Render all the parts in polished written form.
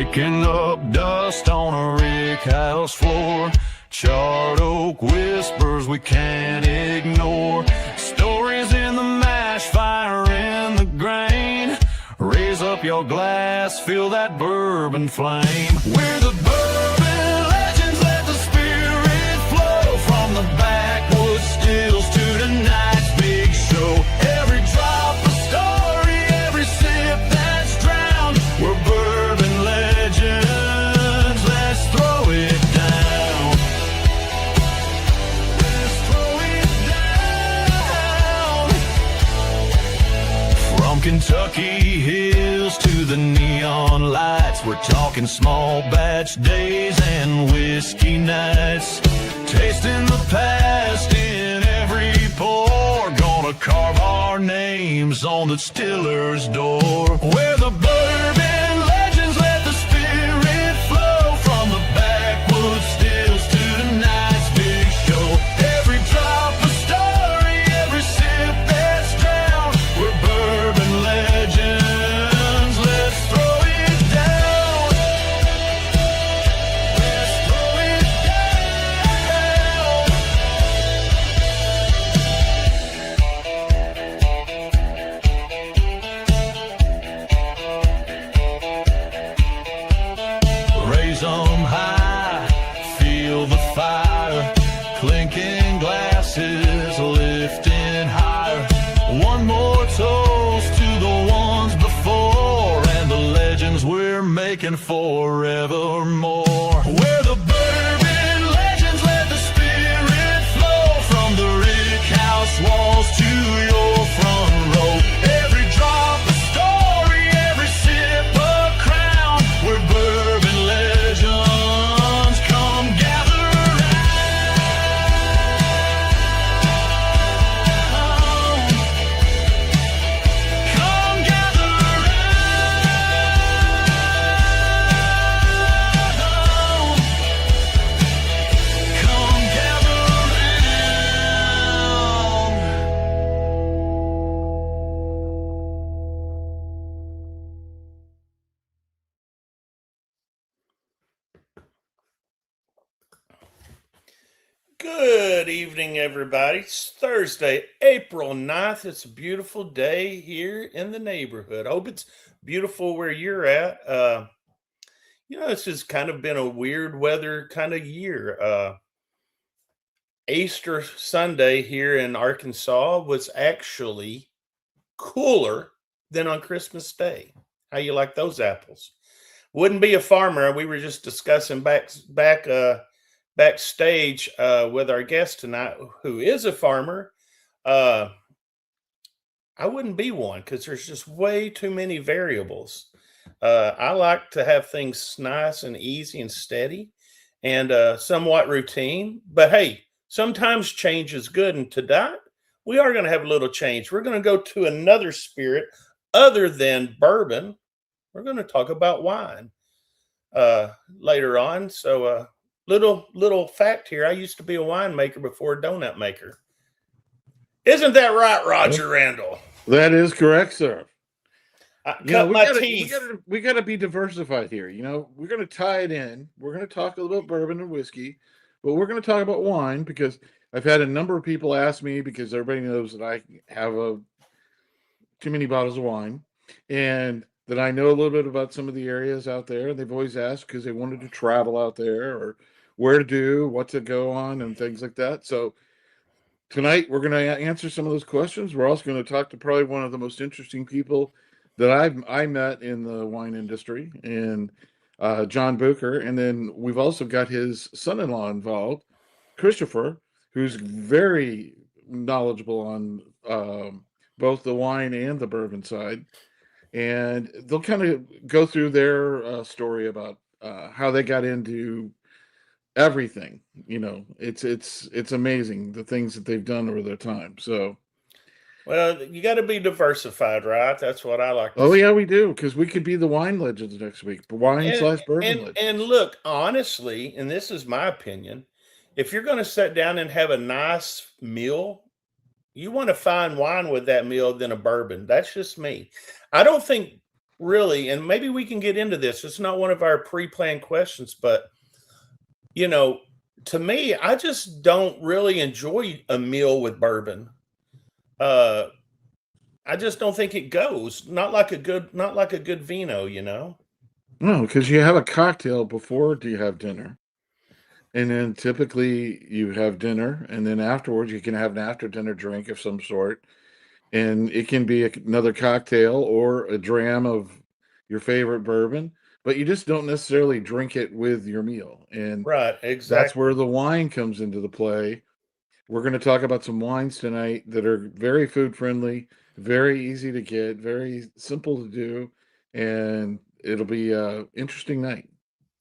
Kicking up dust on a rick house floor. Charred oak whispers we can't ignore. Stories in the mash, fire in the grain. Raise up your glass, feel that bourbon flame. We're the bourbon legends, let the spirit flow. From the backwoods stills to tonight's big show. Every drop a story, every sip that's drowned. We're bourbon legends, let's throw it down. Let's throw it down. From Kentucky hills to the neon lights, we're talking small batch days and whiskey nights. Tasting the past in every pour. Gonna carve our names on the distiller's door. We're the bourbon legends, let the spirit flow. From the backwoods stills to tonight's big show. Every drop a story, every sip that's drowned. We're bourbon legends, let's throw it down. Let's throw it down. Raise 'em high, feel the fire. Clinking glasses, lifting higher. One more toast to the ones before and the legends we're making forevermore. We're the bourbon legends, let the spirit flow. From the rick house walls to your front row. Every drop a story, every sip a crown. We're bourbon legends, come gather round. Come gather round. Come gather round. Good evening, everybody. It's Thursday, April 9th. It's a beautiful day here in the neighborhood. I hope it's beautiful where you're at. This has kind of been a weird weather kind of year. Easter Sunday here in Arkansas was actually cooler than on Christmas Day. How you like those apples? Wouldn't be a farmer. We were just discussing backstage with our guest tonight, who is a farmer. I wouldn't be one because there's just way too many variables. I like to have things nice and easy and steady and somewhat routine. But hey, sometimes change is good. And tonight, we are going to have a little change. We're going to go to another spirit other than bourbon. We're going to talk about wine later on. So, little fact here. I used to be a winemaker before a donut maker. Isn't that right, Roger Randall? That is correct, sir. I cut my teeth. We gotta be diversified here. We're gonna tie it in. We're gonna talk a little about bourbon and whiskey, but we're gonna talk about wine because I've had a number of people ask me, because everybody knows that I have too many bottles of wine, and that I know a little bit about some of the areas out there. And they've always asked because they wanted to travel out there or where to do, what to go on, and things like that. So tonight we're going to answer some of those questions. We're also going to talk to probably one of the most interesting people that I met in the wine industry, and John Booker. And then we've also got his son-in-law involved, Christopher, who's very knowledgeable on both the wine and the bourbon side. And they'll kind of go through their story about how they got into everything. It's amazing the things that they've done over their time. So, well, you got to be diversified, right? That's what I like. Oh yeah, we do, because we could be the wine legends next week. Wine/bourbon legends. And look, honestly, and this is my opinion, if you're going to sit down and have a nice meal, you want to find wine with that meal than a bourbon. That's just me. I don't think really, and maybe we can get into this. It's not one of our pre-planned questions, but you know, to me, I just don't really enjoy a meal with bourbon. Uh, I just don't think it goes. Not like a good vino, you know. No, because you have a cocktail before you have dinner. And then typically you have dinner, and then afterwards you can have an after dinner drink of some sort. And it can be another cocktail or a dram of your favorite bourbon, but you just don't necessarily drink it with your meal. And Right, that's where exactly. the wine comes into the play. We're going to talk about some wines tonight that are very food friendly, very easy to get, very simple to do, and it'll be a interesting night.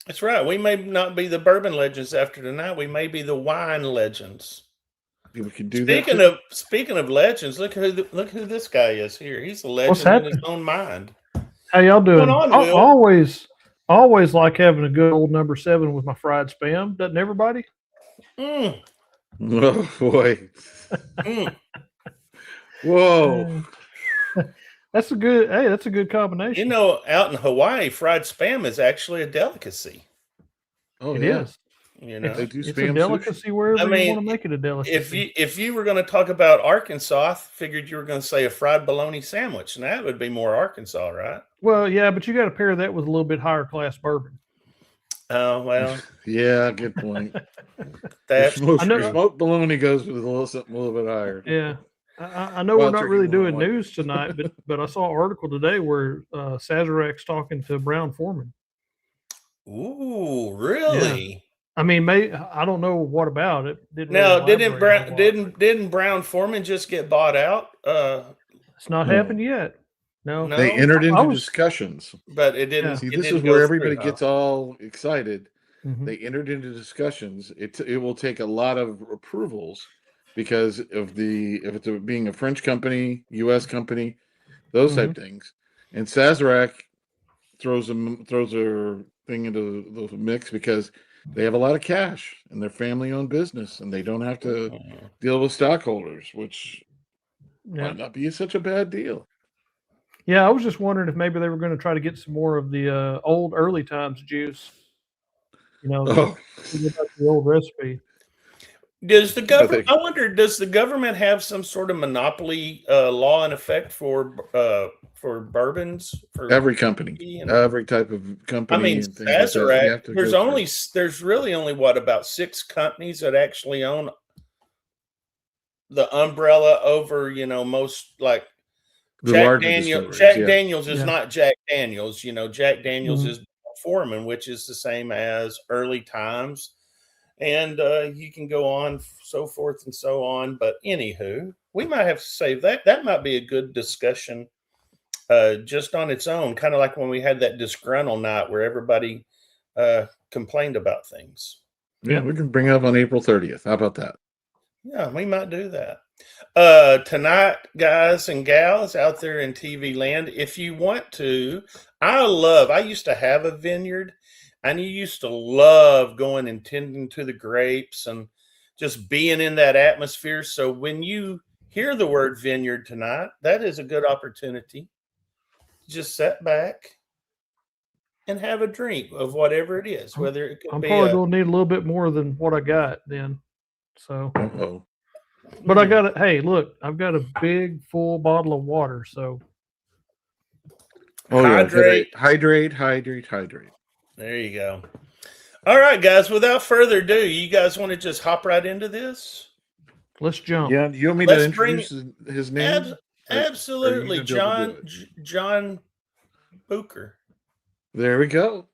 That's right. We may not be the bourbon legends after tonight. We may be the wine legends. We can do that too. Speaking of legends, look who this guy is here. He's a What's legend in his happening? own mind. How y'all What's going doing? on, I Will? always like having a good old number 7 with my fried spam. Doesn't everybody? Mm, Oh boy. mm. Whoa. That's a good. Hey, that's a good combination. You know, out in Hawaii, fried spam is actually a delicacy. Oh It yeah. is. You It's, know, They do it's a spam sushi. delicacy wherever I you mean, want to make it a delicacy. if you were going to talk about Arkansas, I figured you were going to say a fried bologna sandwich, and that would be more Arkansas, right? Well, yeah, but you got to pair that with a little bit higher class bourbon. Oh well, Yeah, good point. that's I know. Smoked bologna goes with a little something a little bit higher. Yeah, I know we're Wild not turkey really won't doing like it. news tonight, but I saw an article today where Sazerac's talking to Brown Foreman. ooh, really? I mean, I don't know what about it. Didn't really Now, elaborate a whole lot. didn't Brown Foreman just get bought out? It's not No. happened yet. No. No, They entered I into was- discussions. but it Yeah. didn't. See, It this is didn't where go everybody through, gets huh? all excited. Mhm. They entered into discussions. It will take a lot of approvals because of if it's being a French company, U.S. company, those type things. And Sazerac throws their thing into the mix because they have a lot of cash and they're family-owned business and they don't have to Mhm. deal with stockholders, which Yeah. might not be such a bad deal. Yeah, I was just wondering if maybe they were going to try to get some more of the old early times juice. You know, Oh, get back to the old recipe. Does the But government? I wonder. Does the government have some sort of monopoly law in effect for bourbons? For every company, whiskey and, every type of I company mean, and things like that, you Sazerac. have to go through. There's really only what, about 6 companies that actually own the umbrella over, you know, most, like The larger distilleries, Jack yeah. Daniels is Yeah. not Jack Daniels. You know, Jack Daniels Mhm. is Foreman, which is the same as Early Times, and you can go on so forth and so on. But anywho, we might have to save that. That might be a good discussion, just on its own, kind of like when we had that disgruntled night where everybody complained about things. Yeah, Yep. we can bring it up on April 30th. How about that? Yeah, we might do that. Tonight, guys and gals out there in TV land, if you want to, I used to have a vineyard, and you used to love going and tending to the grapes and just being in that atmosphere. So when you hear the word vineyard tonight, that is a good opportunity. Just sit back and have a drink of whatever it is, whether it could I'm be probably a going to need a little bit more than what I got then. So, Uh-oh. but I got it. Hey, look, I've got a big full bottle of water. So Oh, yeah. hydrate. Hydrate. There you go. All right, guys, without further ado, you guys want to just hop right into this? let's jump. Yeah, you want me Let's to bring- introduce his name? Absolutely, gonna be able to do John Booker. There we go.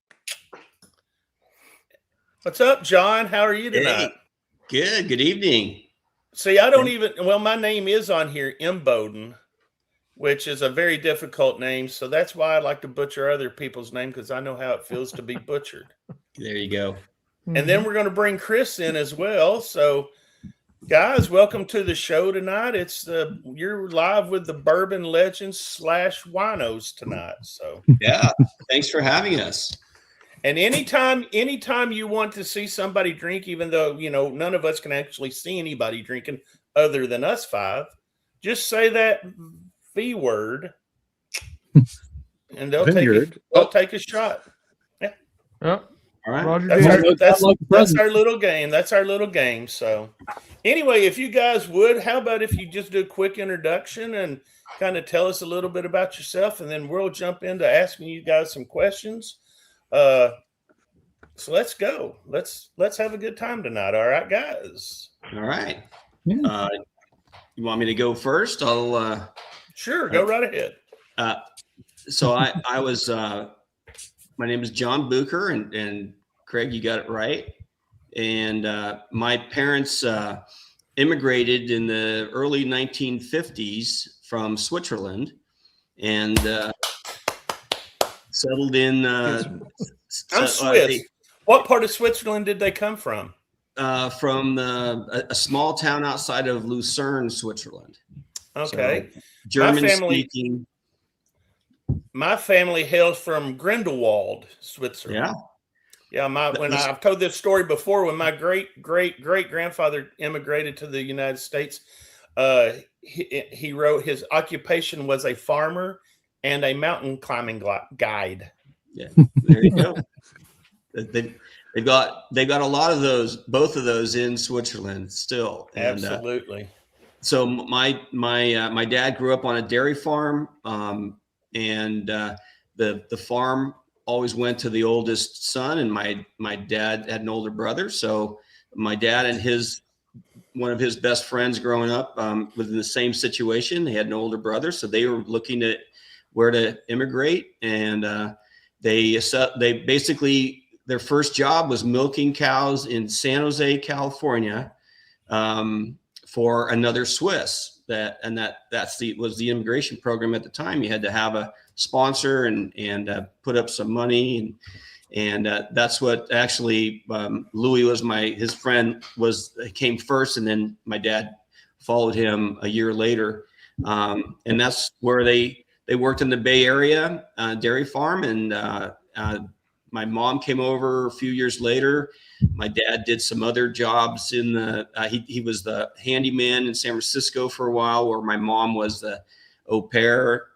What's up, John? How are you tonight? Hey, good evening. See, I don't even, well, my name is on here, Imboden, which is a very difficult name. So that's why I like to butcher other people's name, because I know how it feels to be butchered. There you go. And then we're going to bring Chris in as well. So, guys, welcome to the show tonight. You're live with the Bourbon Legends / Winos tonight. So, Yeah, thanks for having us. and anytime you want to see somebody drink, even though, you know, none of us can actually see anybody drinking other than us 5, just say that V word, and they'll Vineyard. take a shot. Yep. All right. Roger That's did. our, that's, Like the that's present. our little game. That's our little game. So, anyway, if you guys would, how about if you just do a quick introduction and kind of tell us a little bit about yourself, and then we'll jump into asking you guys some questions. So let's go. Let's have a good time tonight. All right, guys. All right. Yeah. You want me to go first? I'll. Sure, go right ahead. So I was. My name is John Bucher, and Craig, you got it right. And my parents immigrated in the early 1950s from Switzerland, and settled in. I'm Swiss. What part of Switzerland did they come from? From a small town outside of Lucerne, Switzerland. Okay. So, German speaking. My family hails from Grindelwald, Switzerland. Yeah. I've told this story before, when my great grandfather immigrated to the United States, he wrote his occupation was a farmer and a mountain climbing guide. Yeah, there you go. They've got a lot of those, both of those in Switzerland still. And, absolutely. So my dad grew up on a dairy farm, and the farm always went to the oldest son, and my dad had an older brother. So my dad and one of his best friends growing up was in the same situation. They had an older brother, so they were looking at where to immigrate, and they basically, their first job was milking cows in San Jose, California, for another Swiss. Was the immigration program at the time. You had to have a sponsor and put up some money, and that's what actually Louis was his friend came first, and then my dad followed him a year later, and that's where they worked in the Bay Area dairy farm, and my mom came over a few years later. My dad did some other jobs in he was the handyman in San Francisco for a while, where my mom was the au pair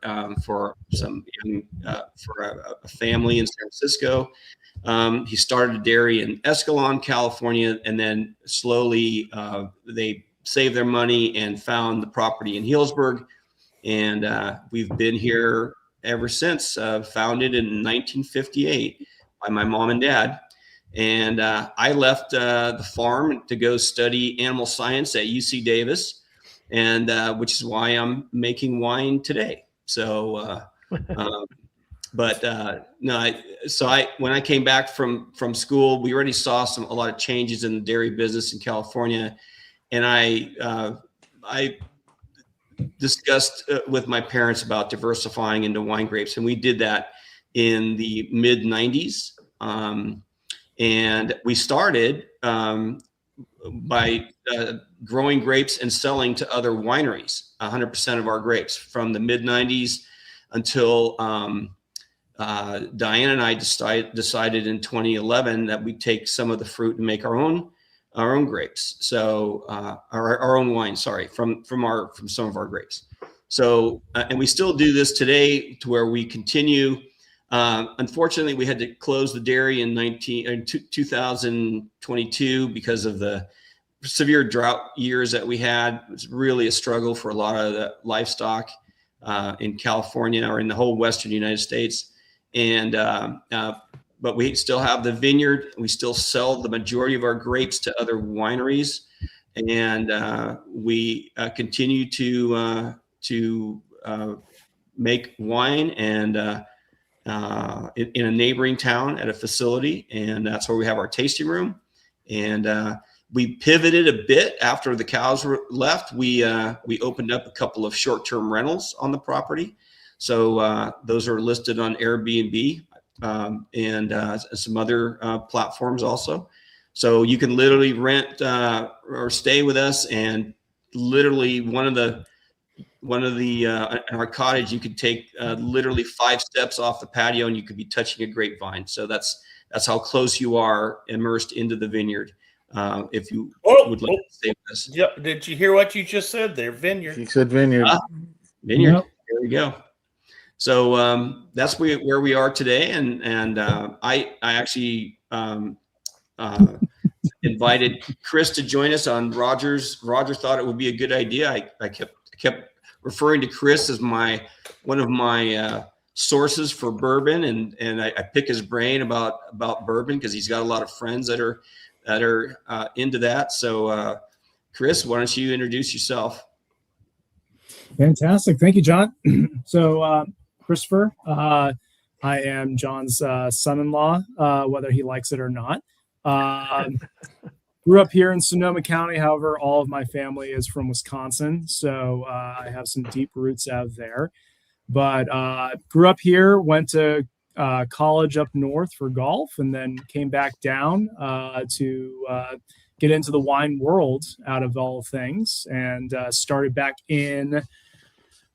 for a family in San Francisco. He started a dairy in Escalon, California, and then slowly they saved their money and found the property in Healdsburg. And we've been here ever since, founded in 1958 by my mom and dad. And I left the farm to go study animal science at UC Davis, and which is why I'm making wine today. So, when I came back from school, we already saw a lot of changes in the dairy business in California, and I discussed with my parents about diversifying into wine grapes, and we did that in the mid 90s. And we started by growing grapes and selling to other wineries, 100% of our grapes from the mid 90s until Diane and I decided in 2011 that we'd take some of the fruit and make our own grapes. So our own wine, from some of our grapes. So and we still do this today, to where we continue. Unfortunately, we had to close the dairy in 2022 because of the severe drought years that we had. It was really a struggle for a lot of the livestock in California, or in the whole Western United States. And but we still have the vineyard. We still sell the majority of our grapes to other wineries, and we continue to make wine and in a neighboring town at a facility, and that's where we have our tasting room. And we pivoted a bit after the cows were left. We opened up a couple of short-term rentals on the property, so those are listed on Airbnb and some other platforms also. So you can literally rent or stay with us, and literally in our cottage, you could take literally 5 steps off the patio and you could be touching a grapevine. So that's how close you are immersed into the vineyard. If you would like to stay with us. Yeah. Did you hear what you just said there? Vineyard. He said vineyard. Vineyard. Yep. There we go. So that's where we are today. And I actually invited Chris to join us on Roger's. Roger thought it would be a good idea. I kept referring to Chris as one of my sources for bourbon, and I pick his brain about bourbon because he's got a lot of friends that are into that. So Chris, why don't you introduce yourself? Fantastic. Thank you, John. So, Christopher, I am John's son-in-law, whether he likes it or not. Grew up here in Sonoma County. However, all of my family is from Wisconsin. So I have some deep roots out there. But grew up here, went to college up north for golf, and then came back down to get into the wine world out of all things, and started back in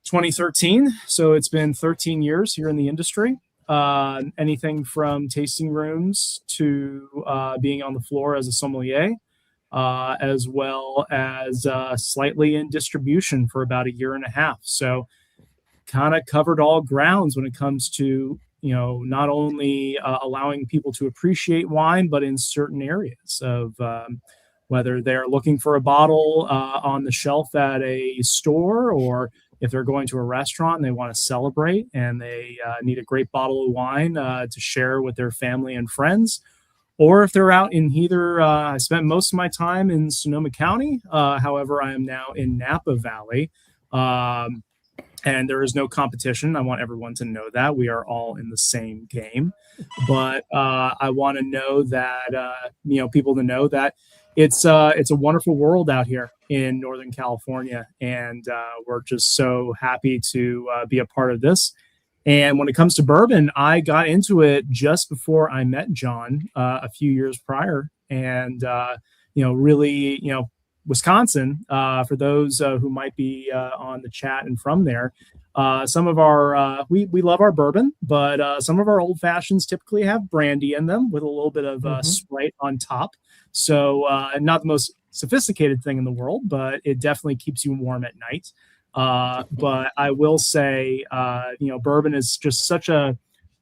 2013. So it's been 13 years here in the industry. Anything from tasting rooms to being on the floor as a sommelier, as well as slightly in distribution for about 1.5 years. So kind of covered all grounds when it comes to, not only allowing people to appreciate wine, but in certain areas of whether they're looking for a bottle on the shelf at a store, or if they're going to a restaurant and they want to celebrate and they need a great bottle of wine to share with their family and friends, or if they're out in either, I spent most of my time in Sonoma County. However, I am now in Napa Valley. And there is no competition. I want everyone to know that we are all in the same game. But I want to know that, people to know that it's a wonderful world out here in Northern California. And we're just so happy to be a part of this. And when it comes to bourbon, I got into it just before I met John a few years prior. And, really, Wisconsin, for those who might be on the chat and from there, some of our, we love our bourbon, but some of our old fashions typically have brandy in them with a little bit of Sprite on top. So not the most sophisticated thing in the world, but it definitely keeps you warm at night. But I will say, bourbon is just such a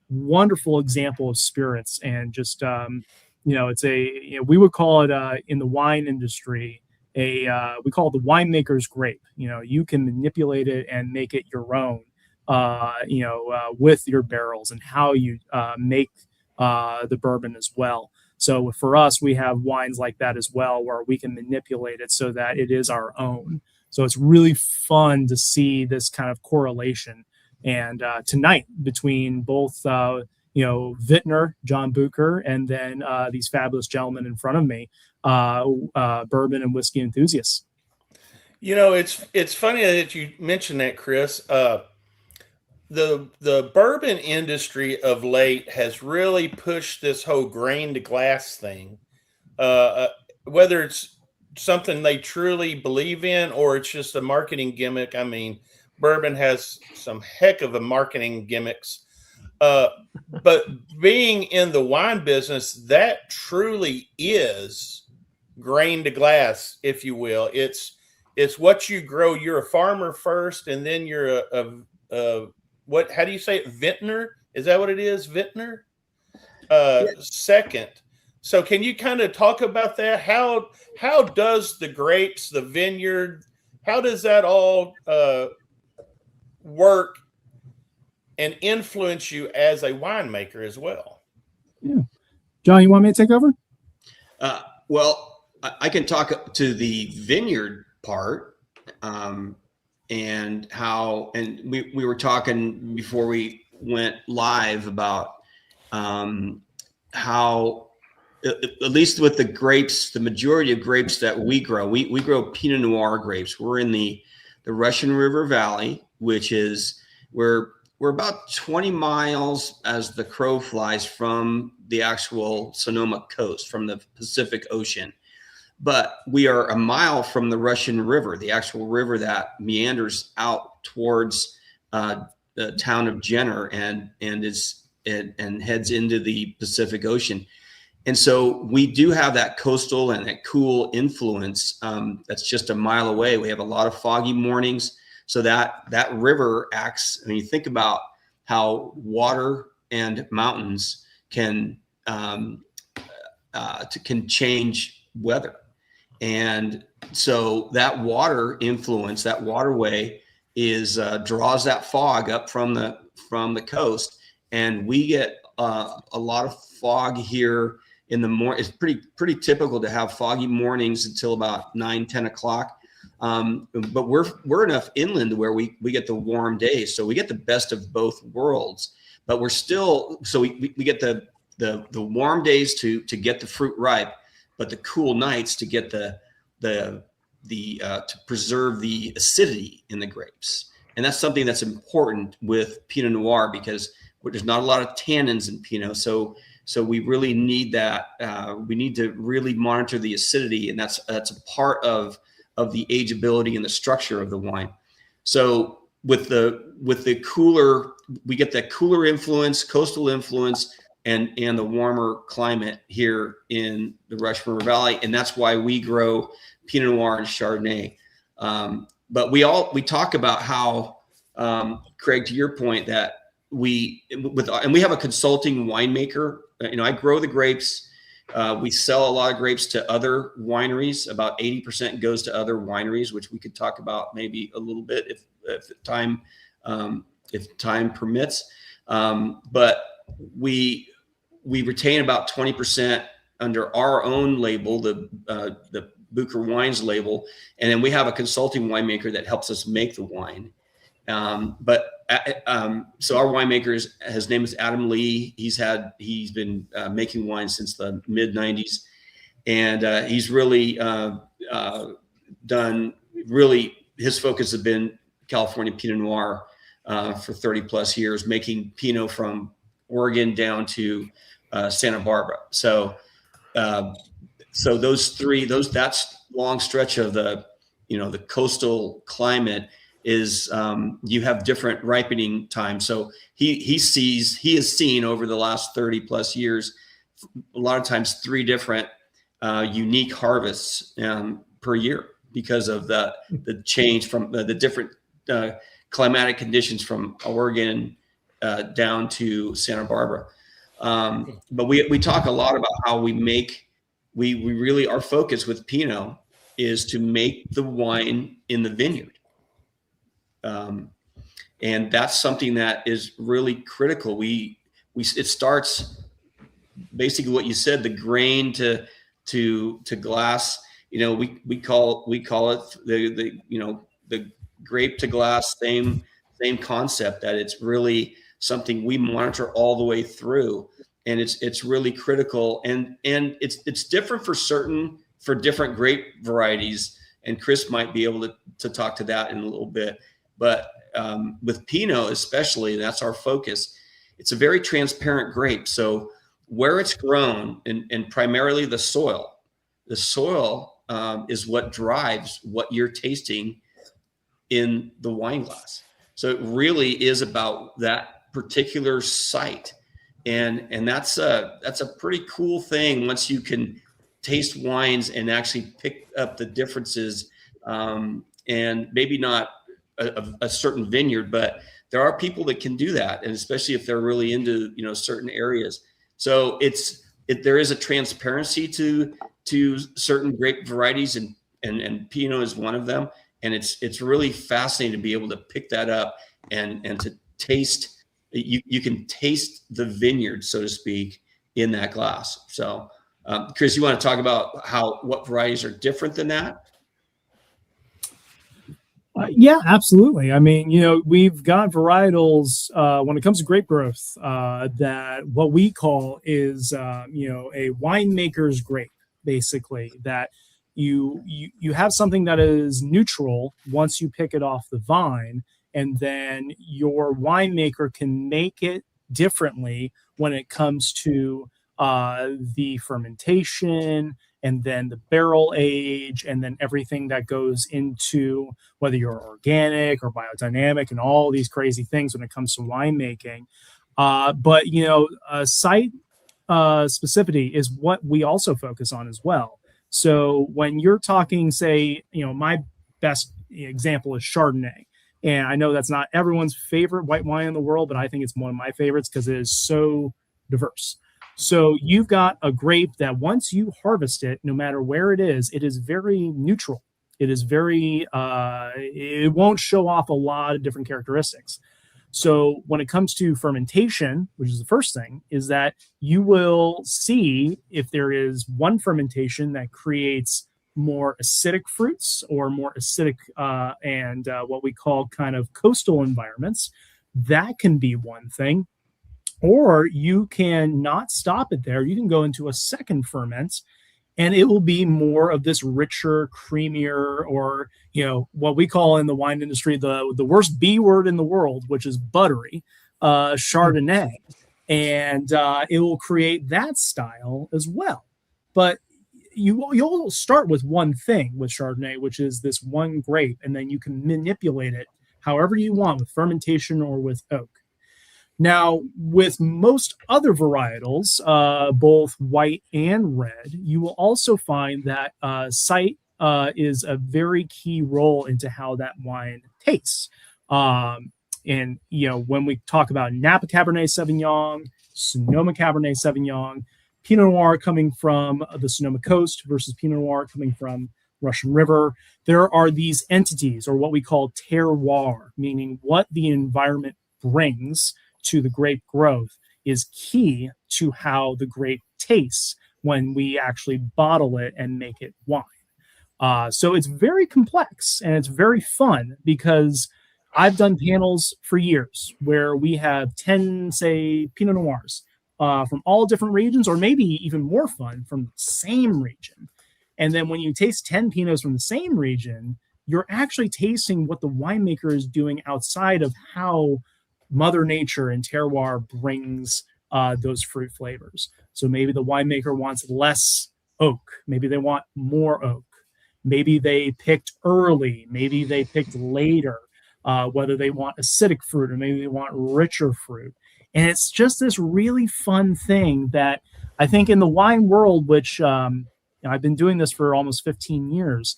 wonderful example of spirits, and just, it's we would call it in the wine industry, we call it the winemaker's grape. You can manipulate it and make it your own, with your barrels and how you make the bourbon as well. So for us, we have wines like that as well, where we can manipulate it so that it is our own. So it's really fun to see this kind of correlation. And tonight, between both, Vintner, John Bucher, and then these fabulous gentlemen in front of me, bourbon and whiskey enthusiasts. It's funny that you mentioned that, Chris. The bourbon industry of late has really pushed this whole grain to glass thing. Whether it's something they truly believe in or it's just a marketing gimmick. I mean, bourbon has some heck of a marketing gimmicks. But being in the wine business, that truly is grain to glass, if you will. It's what you grow. You're a farmer first, and then you're what? How do you say it? Vintner? Is that what it is? Vintner? Second. So can you kind of talk about that? How does the grapes, the vineyard, how does that all work and influence you as a winemaker as well? Yeah. John, you want me to take over? Well, I can talk to the vineyard part, and how, and we were talking before we went live about how, at least with the grapes, the majority of grapes that we grow Pinot Noir grapes. We're in the Russian River Valley, which is where we're about 20 miles as the crow flies from the actual Sonoma coast, from the Pacific Ocean. But we are a mile from the Russian River, the actual river that meanders out towards the town of Jenner and heads into the Pacific Ocean. And so we do have that coastal and that cool influence that's just a mile away. We have a lot of foggy mornings. So that river acts, I mean, you think about how water and mountains can can change weather. And so that water influence, that waterway is draws that fog up from the coast, and we get a lot of fog here in the morning. It's pretty typical to have foggy mornings until about 9-10 o'clock. But we're enough inland where we get the warm days, so we get the best of both worlds. But we're still, so we get the warm days to get the fruit ripe, but the cool nights to get to preserve the acidity in the grapes. And that's something that's important with Pinot Noir, because there's not a lot of tannins in Pinot. So we really need that. We need to really monitor the acidity, and that's a part of the ageability and the structure of the wine. So with the cooler, we get that cooler influence, coastal influence, and the warmer climate here in the Rush River Valley, and that's why we grow Pinot Noir and Chardonnay. But we talk about how, Craig, to your point, that we have a consulting winemaker. I grow the grapes. We sell a lot of grapes to other wineries. About 80% goes to other wineries, which we could talk about maybe a little bit if time permits. But we retain about 20% under our own label, the Booker Wines label, and then we have a consulting winemaker that helps us make the wine. So our winemaker his name is Adam Lee. He's been making wine since the mid '90s, and he's really his focus has been California Pinot Noir for 30 plus years, making Pinot from Oregon down to Santa Barbara. So that's long stretch of the coastal climate is you have different ripening times. So he has seen over the last 30 plus years, a lot of times 3 different unique harvests per year because of the change from the different climatic conditions from Oregon down to Santa Barbara. But we talk a lot about how we really, our focus with Pinot is to make the wine in the vineyard. And that's something that is really critical. It starts basically what you said, the grain to glass. We call it the grape to glass, same concept, that it's really something we monitor all the way through, and it's really critical. And it's different for different grape varieties. And Chris might be able to talk to that in a little bit. But with Pinot especially, that's our focus. It's a very transparent grape. So where it's grown, and primarily the soil is what drives what you're tasting in the wine glass. So it really is about that particular site. And that's a pretty cool thing once you can taste wines and actually pick up the differences, and maybe not a certain vineyard, but there are people that can do that, and especially if they're really into certain areas. So there is a transparency to certain grape varieties, and Pinot is one of them. And it's really fascinating to be able to pick that up and to taste. You can taste the vineyard, so to speak, in that glass. So, Chris, you want to talk about what varieties are different than that? Yeah, absolutely. I mean, we've got varietals when it comes to grape growth that what we call is, a winemaker's grape, basically, that you have something that is neutral once you pick it off the vine, and then your winemaker can make it differently when it comes to the fermentation, and then the barrel age, and then everything that goes into whether you're organic or biodynamic and all these crazy things when it comes to winemaking. But site specificity is what we also focus on as well. So when you're talking, say, my best example is Chardonnay. And I know that's not everyone's favorite white wine in the world, but I think it's one of my favorites because it is so diverse. So you've got a grape that once you harvest it, no matter where it is very neutral. It is very, it won't show off a lot of different characteristics. So when it comes to fermentation, which is the first thing, is that you will see if there is one fermentation that creates more acidic fruits or more acidic and what we call kind of coastal environments. That can be one thing. Or you can not stop it there. You can go into a second ferment and it will be more of this richer, creamier, or, what we call in the wine industry, the worst B word in the world, which is buttery, Chardonnay. And it will create that style as well. But you'll start with one thing with Chardonnay, which is this one grape, and then you can manipulate it however you want with fermentation or with oak. Now, with most other varietals, both white and red, you will also find that site is a very key role into how that wine tastes. And, when we talk about Napa Cabernet Sauvignon, Sonoma Cabernet Sauvignon, Pinot Noir coming from the Sonoma coast versus Pinot Noir coming from Russian River, there are these entities, or what we call terroir, meaning what the environment brings to the grape growth is key to how the grape tastes when we actually bottle it and make it wine. So it's very complex and it's very fun because I've done panels for years where we have 10, say, Pinot Noirs from all different regions, or maybe even more fun from the same region. And then when you taste 10 Pinots from the same region, you're actually tasting what the winemaker is doing outside of how Mother Nature and terroir brings those fruit flavors. So maybe the winemaker wants less oak. Maybe they want more oak. Maybe they picked early. Maybe they picked later, whether they want acidic fruit or maybe they want richer fruit. And it's just this really fun thing that I think in the wine world, which I've been doing this for almost 15 years,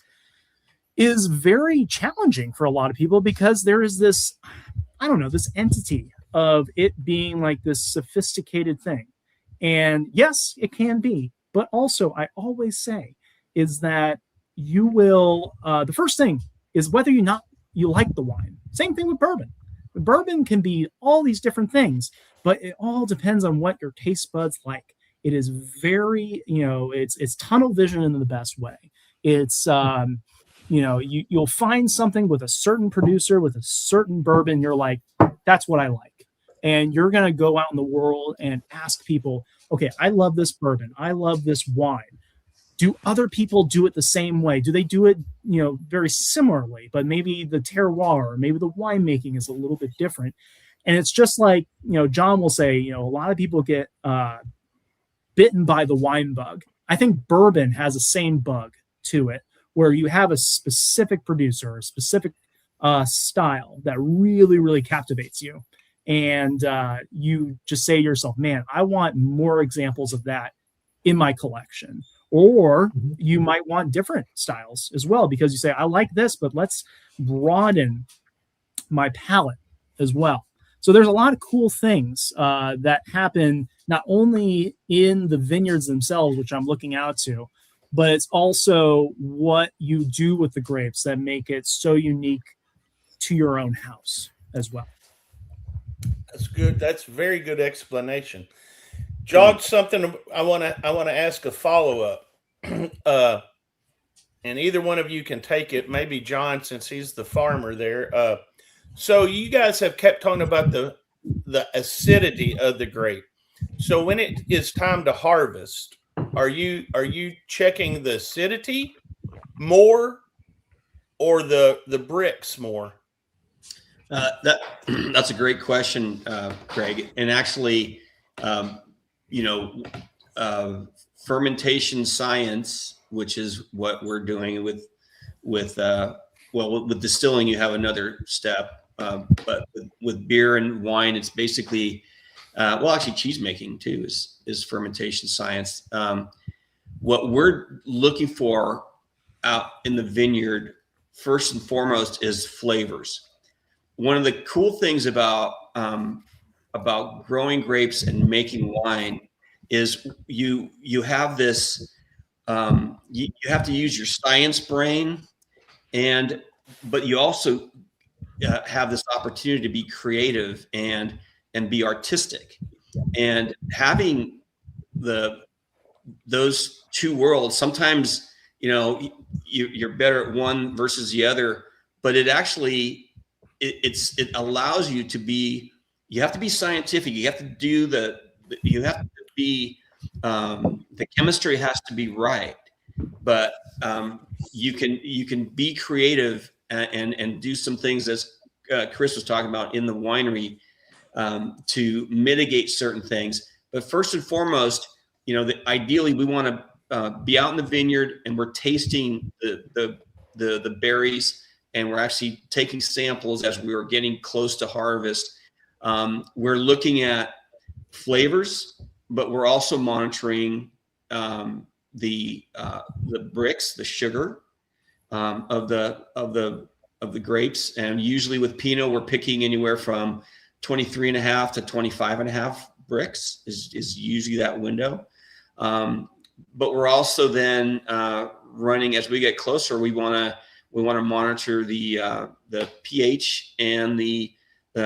is very challenging for a lot of people because there is this, this entity of it being like this sophisticated thing. And yes, it can be. But also, I always say is that you will, the first thing is whether you like the wine. Same thing with bourbon. Bourbon can be all these different things, but it all depends on what your taste buds like. It is very, it's tunnel vision in the best way. It's, you'll find something with a certain producer, with a certain bourbon. You're like, that's what I like. And you're going to go out in the world and ask people, okay, I love this bourbon. I love this wine. Do other people do it the same way? Do they do it, very similarly, but maybe the terroir, or maybe the winemaking is a little bit different. And it's just like, John will say, a lot of people get bitten by the wine bug. I think bourbon has the same bug to it, where you have a specific producer, a specific style that really, really captivates you. And you just say to yourself, man, I want more examples of that in my collection. Or you might want different styles as well, because you say, I like this, but let's broaden my palette as well. So there's a lot of cool things that happen not only in the vineyards themselves, which I'm looking out to, but it's also what you do with the grapes that make it so unique to your own house as well. That's good. That's very good explanation. Jogged something I want to ask a follow-up. And either one of you can take it, maybe John, since he's the farmer there. So you guys have kept talking about the acidity of the grape. So when it is time to harvest, are you checking the acidity more or the bricks more? That's a great question, Craig. And actually, fermentation science, which is what we're doing with distilling, you have another step. But with beer and wine, it's basically, actually cheese making too is fermentation science. What we're looking for out in the vineyard, first and foremost, is flavors. one of the cool things about growing grapes and making wine is you have this you have to use your science brain, but you also have this opportunity to be creative and be artistic, and having those two worlds. Sometimes you're better at one versus the other, but it actually it allows you to be. You have to be scientific. You have to do you have to be the chemistry has to be right, but you can be creative and do some things, as Chris was talking about in the winery, to mitigate certain things. But first and foremost, ideally we want to be out in the vineyard and we're tasting the berries, and we're actually taking samples as we are getting close to harvest. We're looking at flavors, but we're also monitoring the bricks, the sugar of the grapes. And usually with Pinot, we're picking anywhere from 23.5 to 25.5 bricks is usually that window. But we're also then running, as we get closer, we want to monitor the pH and the TA,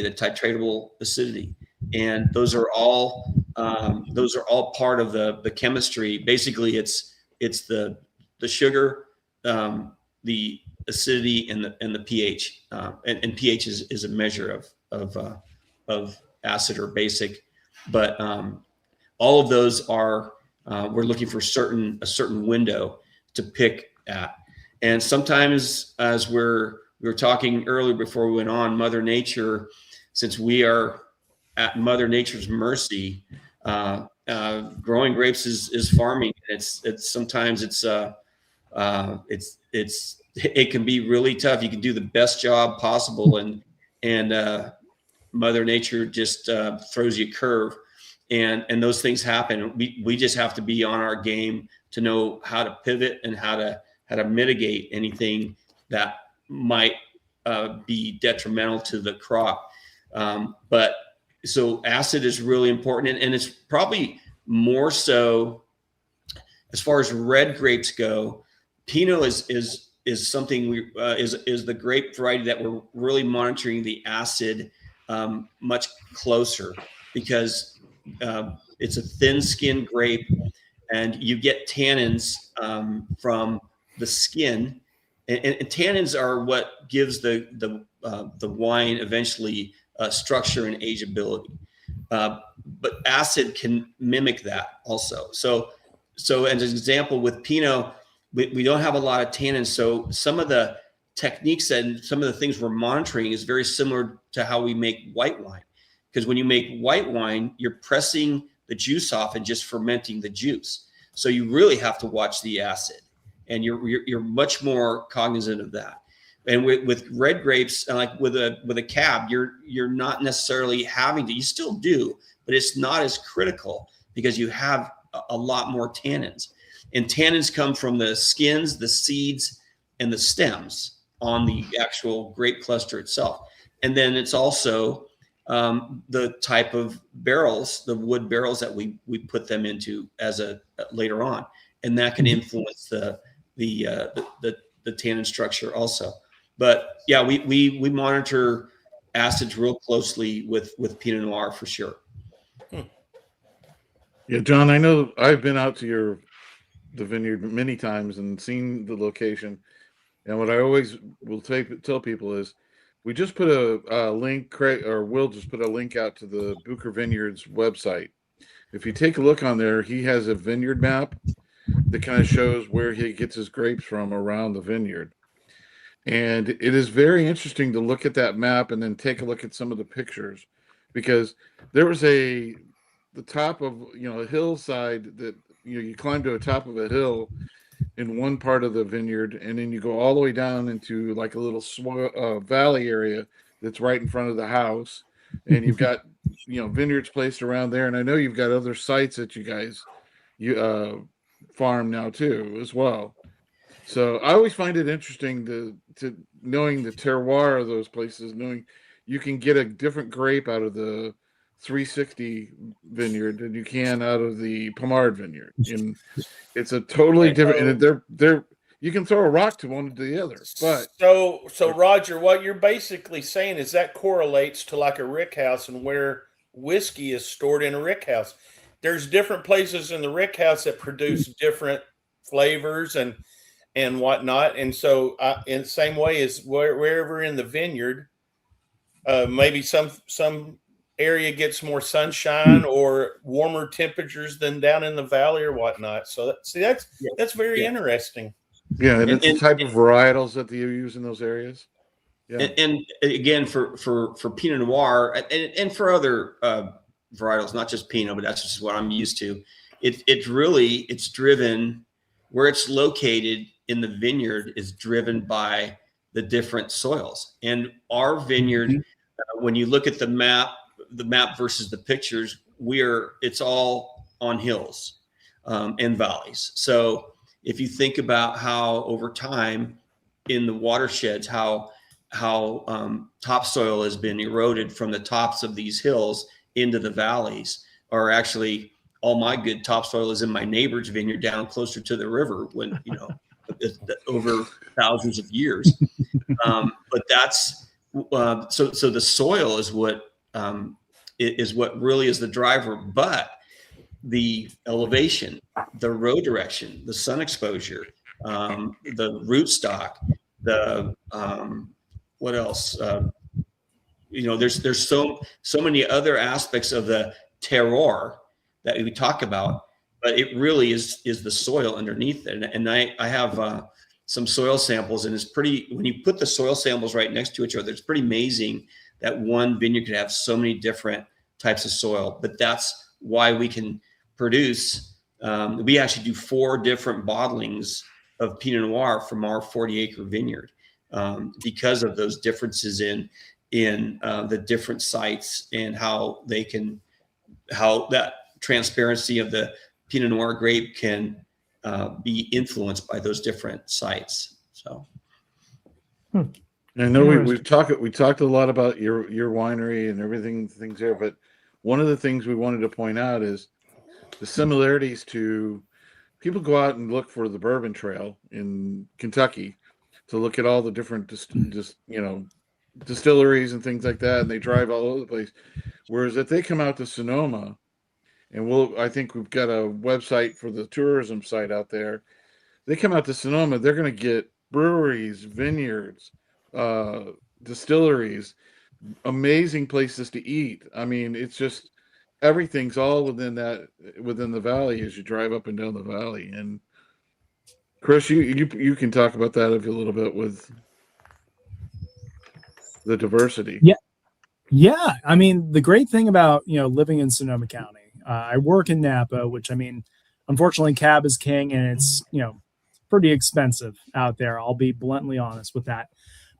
the titratable acidity, and those are all part of the chemistry. Basically, it's the sugar, the acidity, and the pH, and pH is a measure of acid or basic, but all of those are we're looking for a certain window to pick at. And sometimes, as we were talking earlier before we went on, Mother Nature, since we are at Mother Nature's mercy, growing grapes is farming. It's sometimes it can be really tough. You can do the best job possible, and Mother Nature just throws you a curve, and those things happen. We just have to be on our game to know how to pivot and how to mitigate anything that might be detrimental to the crop. But so acid is really important, and it's probably more so as far as red grapes go. Pinot is something is the grape variety that we're really monitoring the acid much closer, because it's a thin-skinned grape, and you get tannins from the skin, and tannins are what gives the wine eventually structure and ageability. But acid can mimic that also. So as an example, with Pinot, we don't have a lot of tannins. So some of the techniques and some of the things we're monitoring is very similar to how we make white wine. Because when you make white wine, you're pressing the juice off and just fermenting the juice. So you really have to watch the acid, and you're much more cognizant of that. And with red grapes, like with a cab, you're not necessarily having to. You still do, but it's not as critical because you have a lot more tannins. And tannins come from the skins, the seeds, and the stems on the actual grape cluster itself. And then it's also the type of barrels, the wood barrels that we put them into as later on, and that can influence the tannin structure also. But yeah, we monitor acids real closely with Pinot Noir for sure. Yeah, John, I know I've been out to the vineyard many times and seen the location. And what I always will tell people is, we just put a link, or we'll just put a link out to the Bucher Vineyards website. If you take a look on there, he has a vineyard map that kind of shows where he gets his grapes from around the vineyard. And it is very interesting to look at that map and then take a look at some of the pictures, because there was the top of a hillside that you climb to the top of a hill in one part of the vineyard, and then you go all the way down into like a little valley area that's right in front of the house, and you've got vineyards placed around there. And I know you've got other sites that you guys farm now too as well. So I always find it interesting to knowing the terroir of those places, knowing you can get a different grape out of the 360 vineyard than you can out of the Pomard vineyard. And it's a totally Okay, different, so and they're you can throw a rock to one to the other, but so Roger, what you're basically saying is that correlates to like a rick house and where whiskey is stored in a rick house. There's different places in the rick house that produce different flavors and whatnot, and so in the same way as wherever in the vineyard, maybe some area gets more sunshine or warmer temperatures than down in the valley or whatnot. So that's very Yeah. interesting. yeah, and it's the And, type of varietals that you use in those areas. Yeah, and again, for Pinot Noir and for other varietals, not just Pinot, but that's just what I'm used to. It's driven where it's located in the vineyard is driven by the different soils. And our vineyard, when you look at the map versus the pictures, it's all on hills and valleys. So if you think about how over time in the watersheds, how topsoil has been eroded from the tops of these hills into the valleys, or actually all my good topsoil is in my neighbor's vineyard down closer to the river when, over thousands of years. But that's so the soil is what really is the driver, but the elevation, the road direction, the sun exposure, the rootstock, the what else? There's so many other aspects of the terroir that we talk about, but it really is the soil underneath it. And I have some soil samples, and it's pretty, when you put the soil samples right next to each other, it's pretty amazing that one vineyard could have so many different types of soil. But that's why we can produce, we actually do 4 different bottlings of Pinot Noir from our 40-acre vineyard because of those differences in the different sites and how that transparency of the Pinot Noir grape can be influenced by those different sites. So, I know we talked a lot about your winery and things there, but one of the things we wanted to point out is the similarities to people go out and look for the Bourbon Trail in Kentucky to look at all the different distilleries and things like that, and they drive all over the place. Whereas if they come out to Sonoma, and I think we've got a website for the tourism site out there. They come out to Sonoma, they're going to get breweries, vineyards, distilleries, amazing places to eat. I mean, it's just everything's all within the valley as you drive up and down the valley. And Chris, you can talk about that a little bit with the diversity. Yeah. I mean, the great thing about living in Sonoma County, I work in Napa, which, I mean, unfortunately, cab is king, and it's pretty expensive out there. I'll be bluntly honest with that.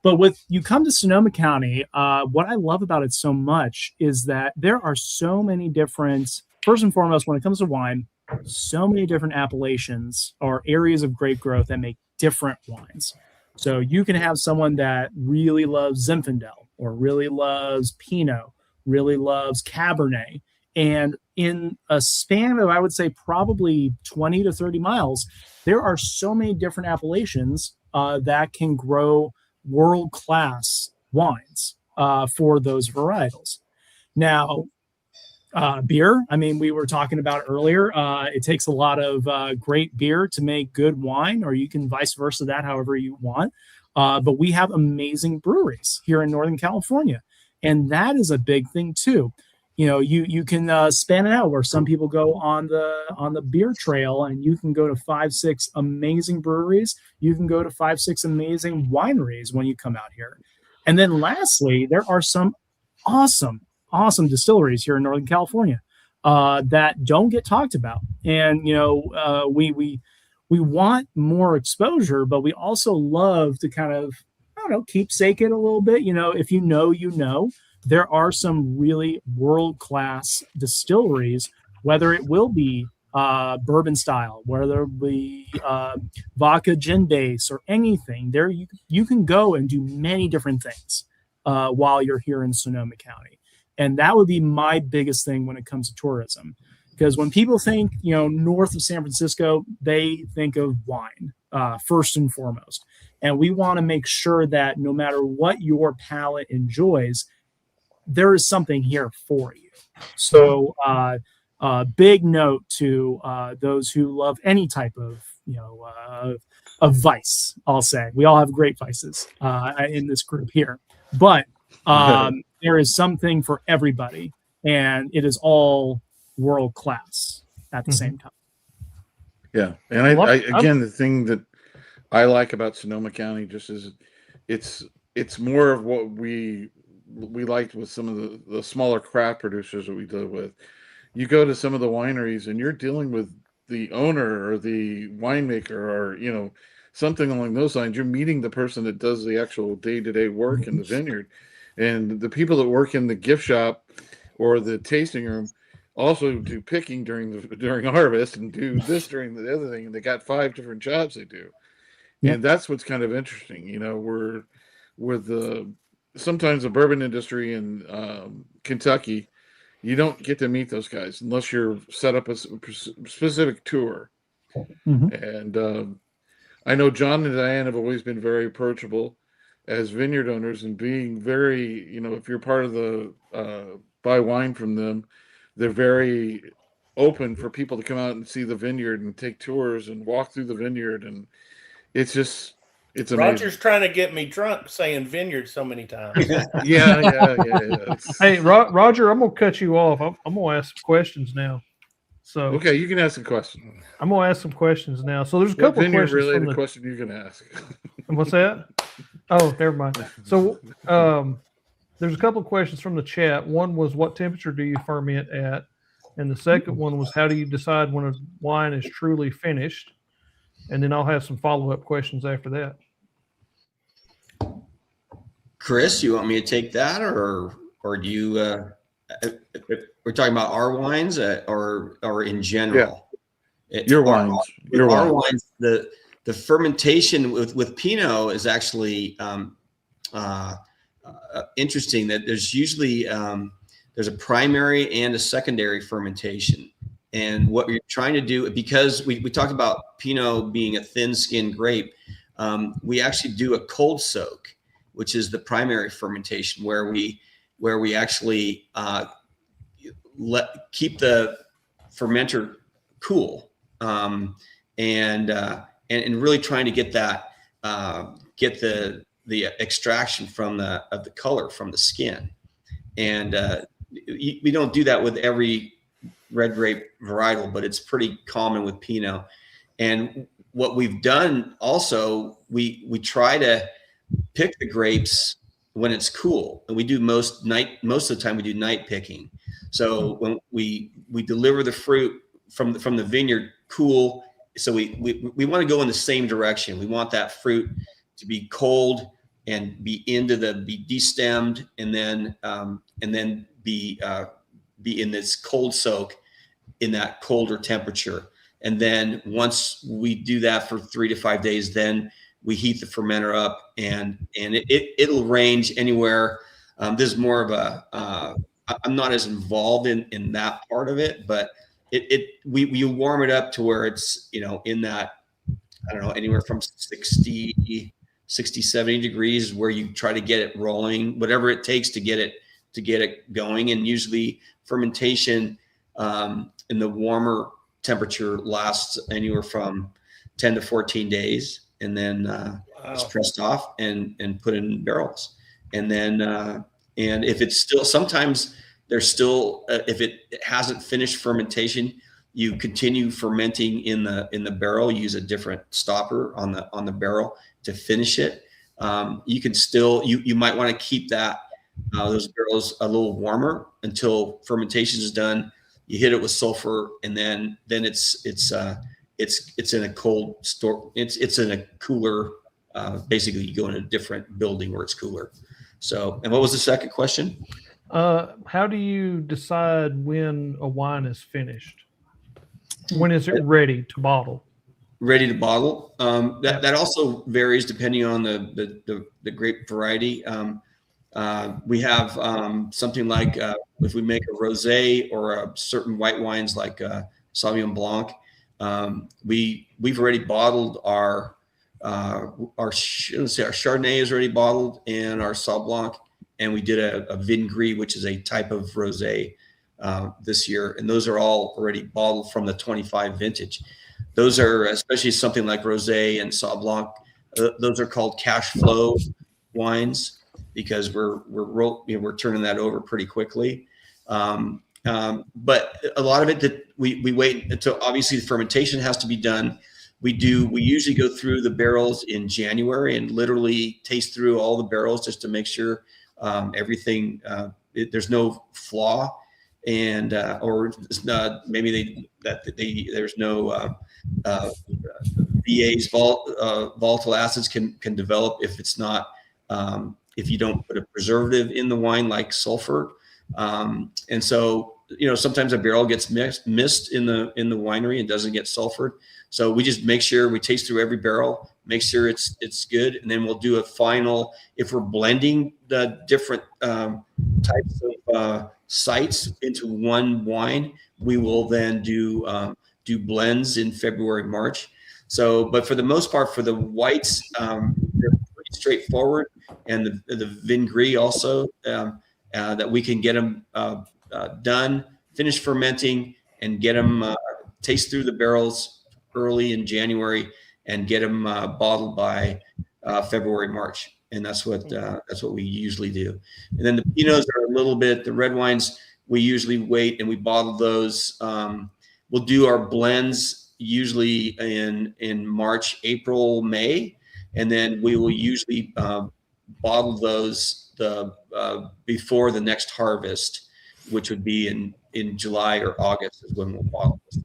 But you come to Sonoma County, what I love about it so much is that there are so many different, first and foremost, when it comes to wine, so many different appellations or areas of grape growth that make different wines. So you can have someone that really loves Zinfandel or really loves Pinot, really loves Cabernet. And in a span of, I would say, probably 20 to 30 miles, there are so many different appellations that can grow world-class wines for those varietals. Now, beer, I mean, we were talking about earlier, it takes a lot of great beer to make good wine, or you can vice versa that however you want. But we have amazing breweries here in Northern California. And that is a big thing too. You can span it out where some people go on the beer trail, and you can go to 5-6 amazing breweries. You can go to 5-6 amazing wineries when you come out here. And then lastly, there are some awesome distilleries here in Northern California that don't get talked about. And we want more exposure, but we also love to kind of, keepsake it a little bit. If there are some really world-class distilleries, whether it will be bourbon style, whether it be vodka gin base or anything. There you can go and do many different things while you're here in Sonoma County. And that would be my biggest thing when it comes to tourism. Because when people think, north of San Francisco, they think of wine first and foremost. And we want to make sure that no matter what your palate enjoys, there is something here for you. So big note to those who love any type of vice, I'll say. We all have great vices in this group here. But there is something for everybody, and it is all world class at the same time. Yeah, and again, the thing that I like about Sonoma County just is it's more of what we liked with some of the smaller craft producers that we deal with. You go to some of the wineries and you're dealing with the owner or the winemaker or something along those lines. You're meeting the person that does the actual day-to-day work in the vineyard, and the people that work in the gift shop or the tasting room also do picking during harvest and do this during the other thing, and they got 5 different jobs they do. Yep. And that's what's kind of interesting. We're with sometimes the bourbon industry in Kentucky, you don't get to meet those guys unless you're set up a specific tour. And I know John and Diane have always been very approachable as vineyard owners, and being very, if you're part of the buy wine from them, they're very open for people to come out and see the vineyard and take tours and walk through the vineyard. And it's amazing. Roger's trying to get me drunk saying vineyard so many times. Yeah. Hey, Roger, I'm going to cut you off. I'm going to ask some questions now. So okay, you can ask a question. I'm going to ask some questions now. So there's a couple of questions. Related question you're going to ask. What's that? Oh, never mind. So there's a couple of questions from the chat. One was, what temperature do you ferment at? And the second one was, how do you decide when a wine is truly finished? And then I'll have some follow-up questions after that. Chris, you want me to take that, or do you? We're talking about our wines, or in general. Yeah. Your wines. Our wines. The fermentation with Pinot is actually interesting. That there's usually there's a primary and a secondary fermentation. And what we're trying to do, because we talked about Pinot being a thin-skinned grape, we actually do a cold soak, which is the primary fermentation, where we actually keep the fermenter cool, and really trying to get that get the extraction from the color from the skin, and we don't do that with every red grape varietal, but it's pretty common with Pinot. And what we've done also, we try to pick the grapes when it's cool, and we do most of the time we do night picking. So when we deliver the fruit from the vineyard cool, so we want to go in the same direction. We want that fruit to be cold and be destemmed, and then be in this cold soak in that colder temperature. And then once we do that for 3 to 5 days, then we heat the fermenter up, and it'll range anywhere. This is more of I'm not as involved in that part of it, but we warm it up to where it's, in that, I don't know, anywhere from 60, 70 degrees, where you try to get it rolling, whatever it takes to get it going. And usually fermentation in the warmer temperature lasts anywhere from 10 to 14 days, and then it's pressed off and put in barrels. And then and if it's still, sometimes there's still if it hasn't finished fermentation, you continue fermenting in the barrel. You use a different stopper on the barrel to finish it. You can still, you might want to keep those barrels a little warmer until fermentation is done. You hit it with sulfur, and then it's in a cold store. It's in a cooler. Basically, you go in a different building where it's cooler. So, and what was the second question? How do you decide when a wine is finished? When is it ready to bottle? Ready to bottle. That also varies depending on the grape variety. We have something like if we make a rosé or a certain white wines like Sauvignon Blanc, we've already bottled our Chardonnay is already bottled and our Sauv Blanc, and we did a Vin Gris, which is a type of rosé this year, and those are all already bottled from the 25 vintage. Those are, especially something like rosé and Sauv Blanc, those are called cash flow wines because we're turning that over pretty quickly. But a lot of it that we wait until obviously the fermentation has to be done. We usually go through the barrels in January and literally taste through all the barrels just to make sure everything there's no flaw, and or maybe there's no VAs volatile acids can develop if it's not if you don't put a preservative in the wine like sulfur, and so sometimes a barrel gets missed in the winery and doesn't get sulfured. So we just make sure we taste through every barrel, make sure it's good, and then we'll do a final. If we're blending the different types of sites into one wine, we will then do blends in February, March. So, but for the most part, for the whites, they're pretty straightforward, and the Vin Gris also that we can get them done, finish fermenting, and get them taste through the barrels early in January and get them bottled by February, March. And that's what we usually do. And then the Pinots are a little bit, the red wines, we usually wait and we bottle those. We'll do our blends usually in March, April, May. And then we will usually bottle those before the next harvest, which would be in July or August is when we'll bottle this.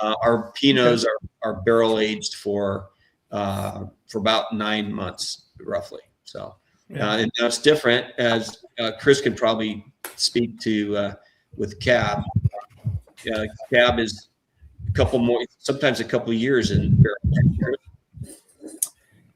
Our Pinots are barrel aged for about 9 months, roughly. So, and that's different, as Chris could probably speak to with Cab. Cab is a couple more, sometimes a couple of years in barrel.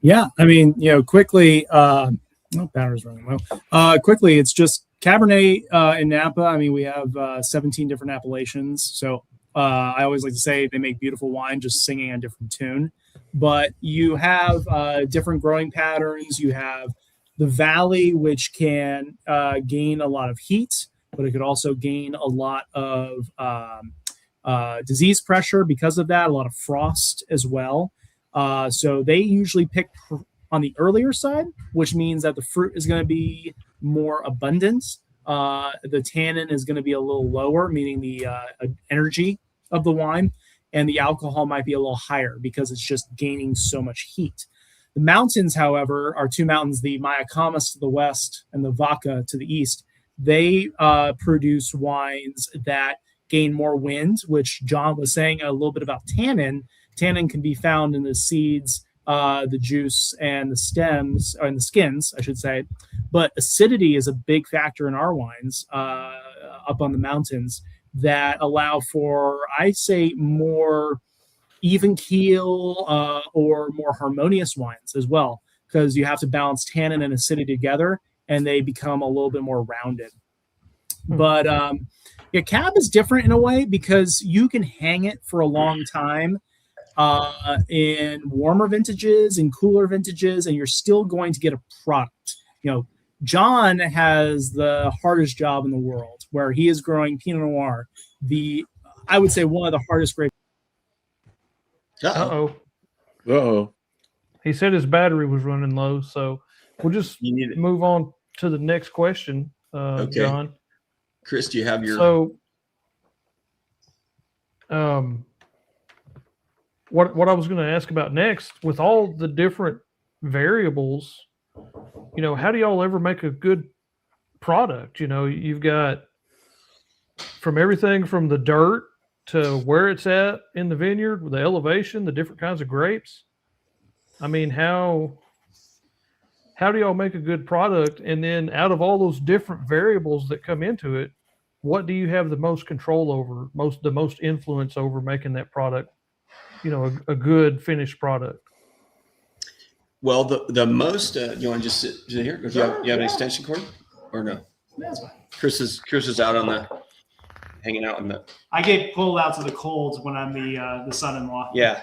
Yeah, I mean, quickly. Battery's running low. Quickly, it's just Cabernet in Napa. I mean, we have 17 different appellations. So I always like to say they make beautiful wine, just singing a different tune. But you have different growing patterns. You have the valley, which can gain a lot of heat, but it could also gain a lot of disease pressure because of that, a lot of frost as well. So they usually pick on the earlier side, which means that the fruit is going to be more abundant. The tannin is going to be a little lower, meaning the energy of the wine, and the alcohol might be a little higher because it's just gaining so much heat. The mountains, however, are two mountains, the Mayacamas to the west and the Vaca to the east. They produce wines that gain more wind, which John was saying a little bit about tannin. Tannin can be found in the seeds, the juice, and the stems, or in the skins, I should say. But acidity is a big factor in our wines up on the mountains that allow for, I say, more even keel or more harmonious wines as well, because you have to balance tannin and acidity together, and they become a little bit more rounded. But Cab is different in a way because you can hang it for a long time in warmer vintages and cooler vintages, and you're still going to get a product. John has the hardest job in the world, where he is growing Pinot Noir, I would say one of the hardest grapes. Uh-oh. He said his battery was running low, so we'll just move on to the next question, okay. John. Chris, do you have your... So, what I was going to ask about next, with all the different variables, how do y'all ever make a good product? You've got from everything from the dirt to where it's at in the vineyard, the elevation, the different kinds of grapes. I mean, how do y'all make a good product? And then out of all those different variables that come into it, what do you have the most control over, the most influence over making that product, a good finished product? Well, the most, you want to just sit here? Do you have an extension cord or no? That's fine. Chris is out hanging out in the. I get pulled out to the cold when I'm the son-in-law. Yeah.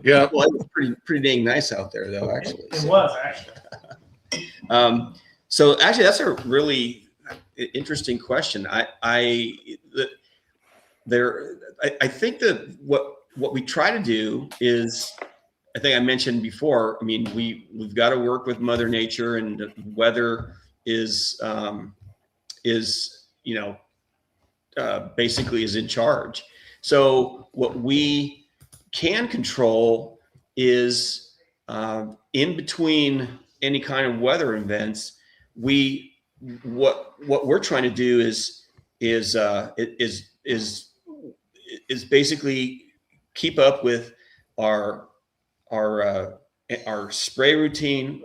Yeah. Well, it's pretty dang nice out there though, actually. It was actually. So actually that's a really interesting question. I think that what we try to do is, I think I mentioned before, I mean, we've got to work with Mother Nature, and the weather is basically is in charge. So what we can control is in between any kind of weather events, what we're trying to do is basically keep up with our spray routine,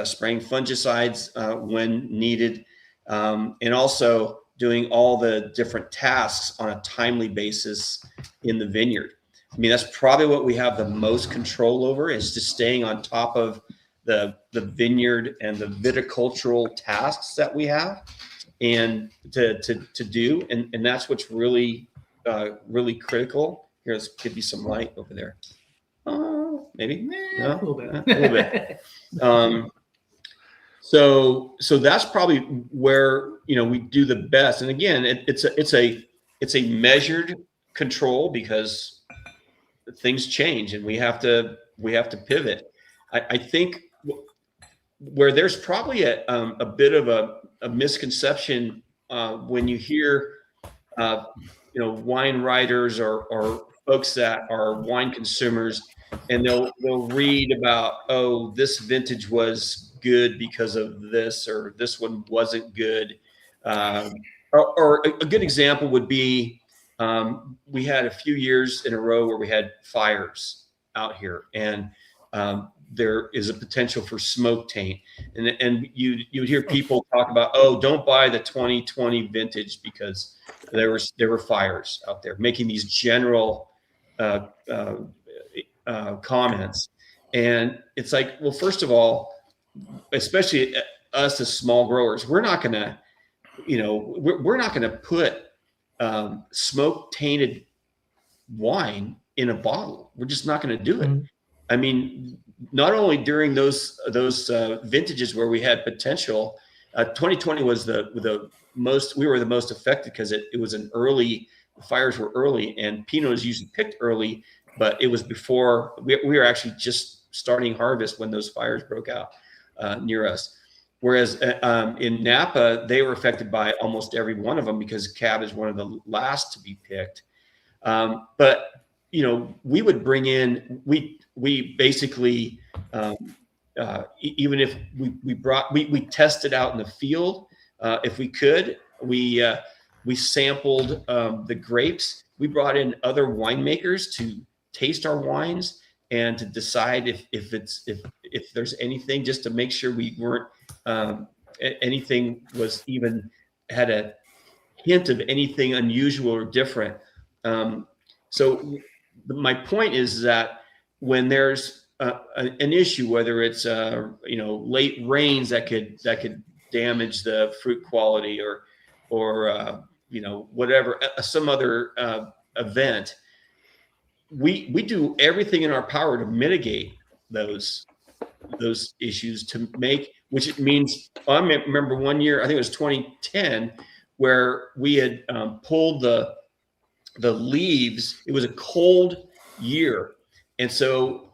spraying fungicides when needed, and also doing all the different tasks on a timely basis in the vineyard. I mean, that's probably what we have the most control over, is just staying on top of the vineyard and the viticultural tasks that we have and to do. And that's what's really critical. Here, let's give you some light over there. Maybe a little bit. A little bit. So that's probably where we do the best. And again, it's a measured control, because things change and we have to pivot. I think where there's probably a bit of a misconception when you hear wine writers or folks that are wine consumers, and they'll read about, oh, this vintage was good because of this, or this one wasn't good. Or a good example would be, we had a few years in a row where we had fires out here, and there is a potential for smoke taint. And you would hear people talk about, oh, don't buy the 2020 vintage because there were fires out there, making these general comments. And it's like, well, first of all, especially us as small growers, we're not gonna put smoke tainted wine in a bottle. We're just not going to do it. Mm-hmm. I mean, not only during those vintages where we had potential, 2020 was the most, we were the most affected because it was the fires were early, and Pinot is usually picked early, but it was before we were actually just starting harvest when those fires broke out near us. Whereas in Napa, they were affected by almost every one of them, because Cab is one of the last to be picked. But we would bring in, we basically, even if we tested out in the field, if we could, we sampled the grapes. We brought in other winemakers to taste our wines and to decide if there's anything, just to make sure we weren't anything was even had a hint of anything unusual or different. So my point is that when there's an issue, whether it's late rains that could damage the fruit quality, or whatever, some other event, we do everything in our power to mitigate those issues, to make, which it means, I remember one year, I think it was 2010, where we had pulled the leaves. It was a cold year, and so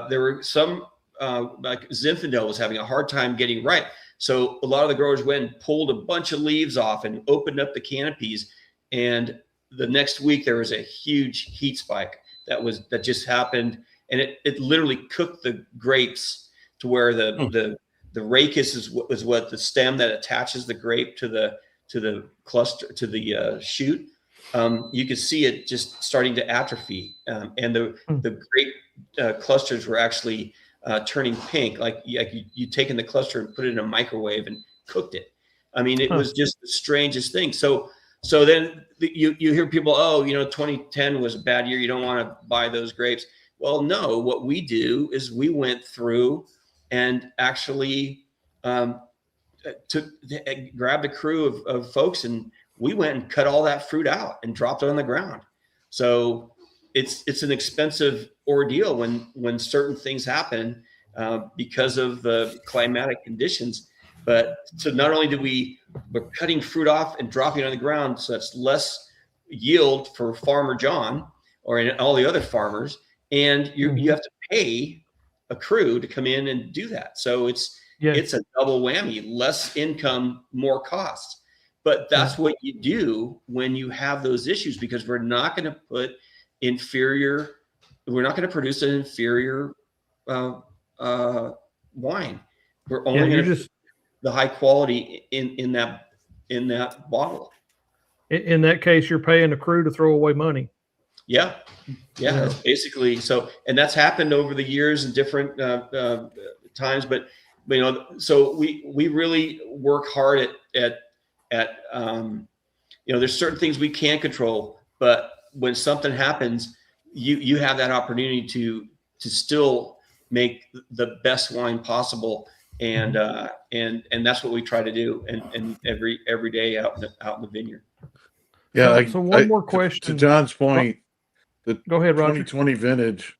there were some like Zinfandel was having a hard time getting ripe. So a lot of the growers went and pulled a bunch of leaves off and opened up the canopies, and the next week there was a huge heat spike that just happened, and it literally cooked the grapes to where the rachis is what the stem that attaches the grape to the cluster, to the shoot. You could see it just starting to atrophy, and the grape clusters were actually turning pink, like you taken the cluster and put it in a microwave and cooked it. I mean, it was just the strangest thing. So then you hear people, oh, 2010 was a bad year, you don't want to buy those grapes. Well, no, what we do is we went through and actually grabbed a crew of folks, and we went and cut all that fruit out and dropped it on the ground. So it's an expensive ordeal when certain things happen because of the climatic conditions. But so not only we're cutting fruit off and dropping it on the ground, so that's less yield for Farmer John or all the other farmers, and you have to pay a crew to come in and do that. So it's a double whammy: less income, more costs. But that's what you do when you have those issues, because we're not going to produce an inferior wine. We're only going to the high quality in that bottle. In that case, you're paying a crew to throw away money. Yeah. That's basically so, and that's happened over the years in different times. But so we really work hard at there's certain things we can't control, but when something happens, you have that opportunity to still make the best wine possible. And that's what we try to do, and every day out in the vineyard. Yeah. So one more question to John's point. Go ahead, Roger. 2020 vintage,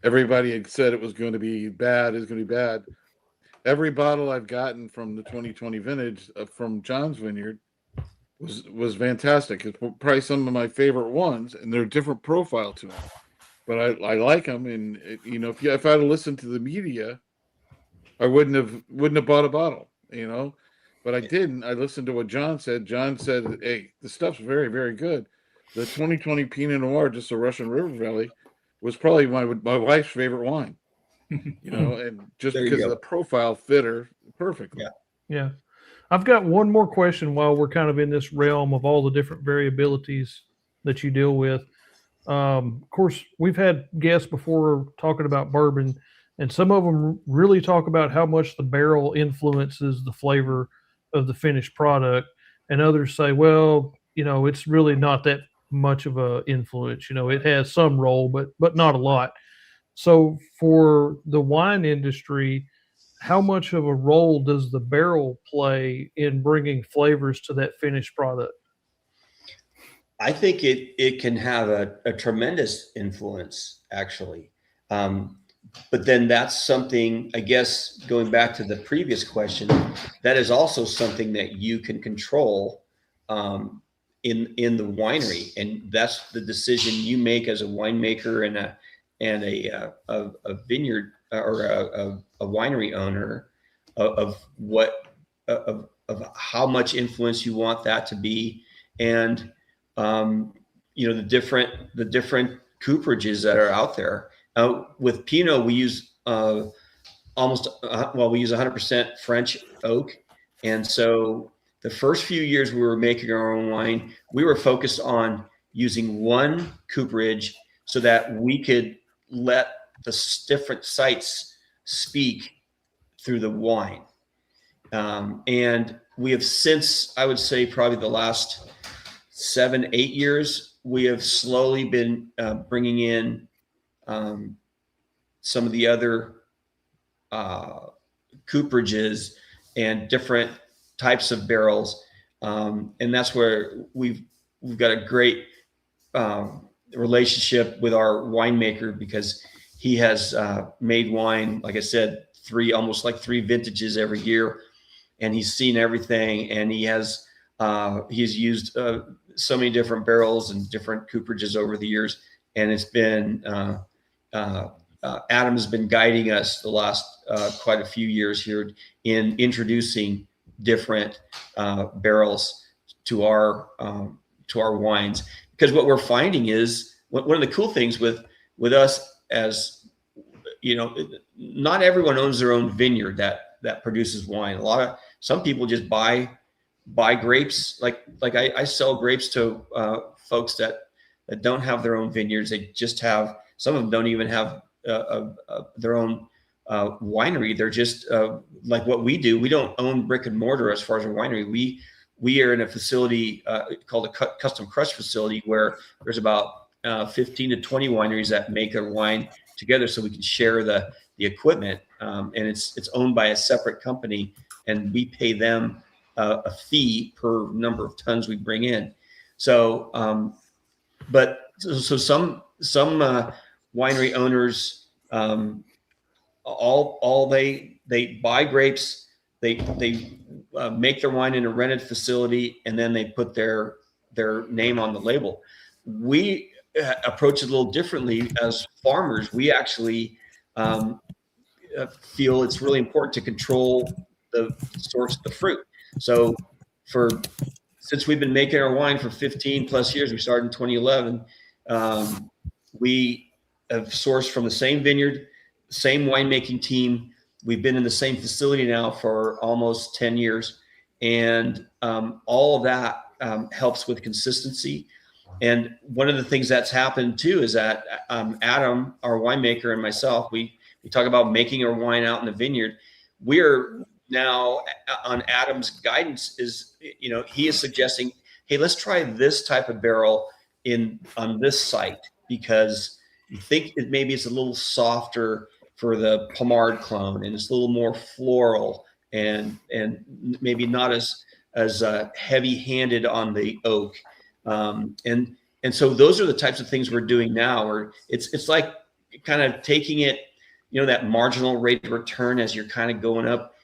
everybody had said it was going to be bad. It's going to be bad. Every bottle I've gotten from the 2020 vintage from John's vineyard was fantastic. It's probably some of my favorite ones, and they're a different profile to them. But I like them, and if I had listened to the media, I wouldn't have bought a bottle, but I didn't. I listened to what John said. John said, hey, the stuff's very, very good. The 2020 Pinot Noir, just a Russian River Valley, was probably my wife's favorite wine, and just because the profile fit her perfectly. Yeah. I've got one more question while we're kind of in this realm of all the different variabilities that you deal with. Of course, we've had guests before talking about bourbon, and some of them really talk about how much the barrel influences the flavor of the finished product. And others say, well, it's really not that much of a influence. It has some role, but not a lot. So for the wine industry, how much of a role does the barrel play in bringing flavors to that finished product? I think it can have a tremendous influence, actually. But then that's something, I guess, going back to the previous question, that is also something that you can control in the winery, and that's the decision you make as a winemaker and a vineyard or a winery owner of how much influence you want that to be, and the different cooperages that are out there. With Pinot, we use we use 100% French oak, and so the first few years we were making our own wine, we were focused on using one cooperage so that we could let the different sites speak through the wine. And we have since, I would say, probably the last 7-8 years, we have slowly been bringing in some of the other cooperages and different types of barrels, and that's where we've got a great relationship with our winemaker, because he has made wine, like I said, almost like three vintages every year, and he's seen everything, and he's used so many different barrels and different cooperages over the years, and it's been Adam has been guiding us the last quite a few years here in introducing different barrels to our wines, because what we're finding is one of the cool things with us, as not everyone owns their own vineyard that produces wine. Some people just buy grapes. Like I sell grapes to folks that don't have their own vineyards. They just have, some of them don't even have their own winery. They're just like what we do. We don't own brick and mortar as far as a winery. We are in a facility called a custom crush facility where there's about 15 to 20 wineries that make their wine together, so we can share the equipment. And it's owned by a separate company, and we pay them a fee per number of tons we bring in. So, so some winery owners, all they buy grapes, they make their wine in a rented facility, and then they put their name on the label. We approach it a little differently as farmers. We actually feel it's really important to control the source of the fruit. So since we've been making our wine for 15 plus years, we started in 2011, we have sourced from the same vineyard, same winemaking team. We've been in the same facility now for almost 10 years. And all of that helps with consistency. And one of the things that's happened too is that Adam, our winemaker, and myself, we talk about making our wine out in the vineyard. We're now on Adam's guidance is, he is suggesting, hey, let's try this type of barrel on this site, because you think maybe it's a little softer for the Pomard clone, and it's a little more floral and maybe not as heavy-handed on the oak. And so those are the types of things we're doing now, where it's like kind of taking it, that marginal rate of return as you're kind of going up.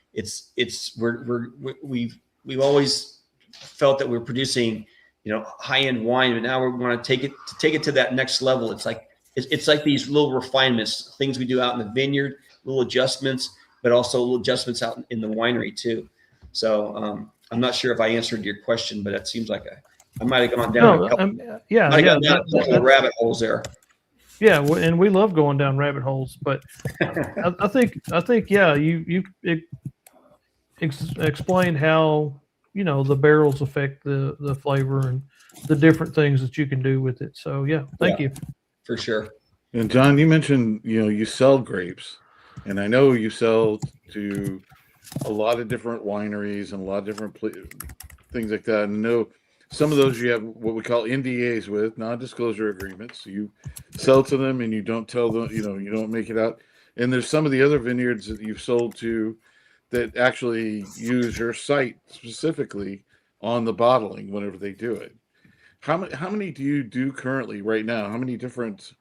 We've always felt that we're producing, high-end wine, but now we want to take it to that next level. It's like these little refinements, things we do out in the vineyard, little adjustments, but also little adjustments out in the winery too. So I'm not sure if I answered your question, but it seems like I might have gone down a couple rabbit holes there. Yeah, and we love going down rabbit holes, but I think yeah, you explain how the barrels affect the flavor and the different things that you can do with it. So yeah, thank you. For sure. And John, you mentioned, you sell grapes, and I know you sell to a lot of different wineries and a lot of different things like that. And I know some of those you have what we call NDAs with, non-disclosure agreements. So you sell to them and you don't tell them, you don't make it out. And there's some of the other vineyards that you've sold to that actually use your site specifically on the bottling whenever they do it. How many do you do currently right now? How many different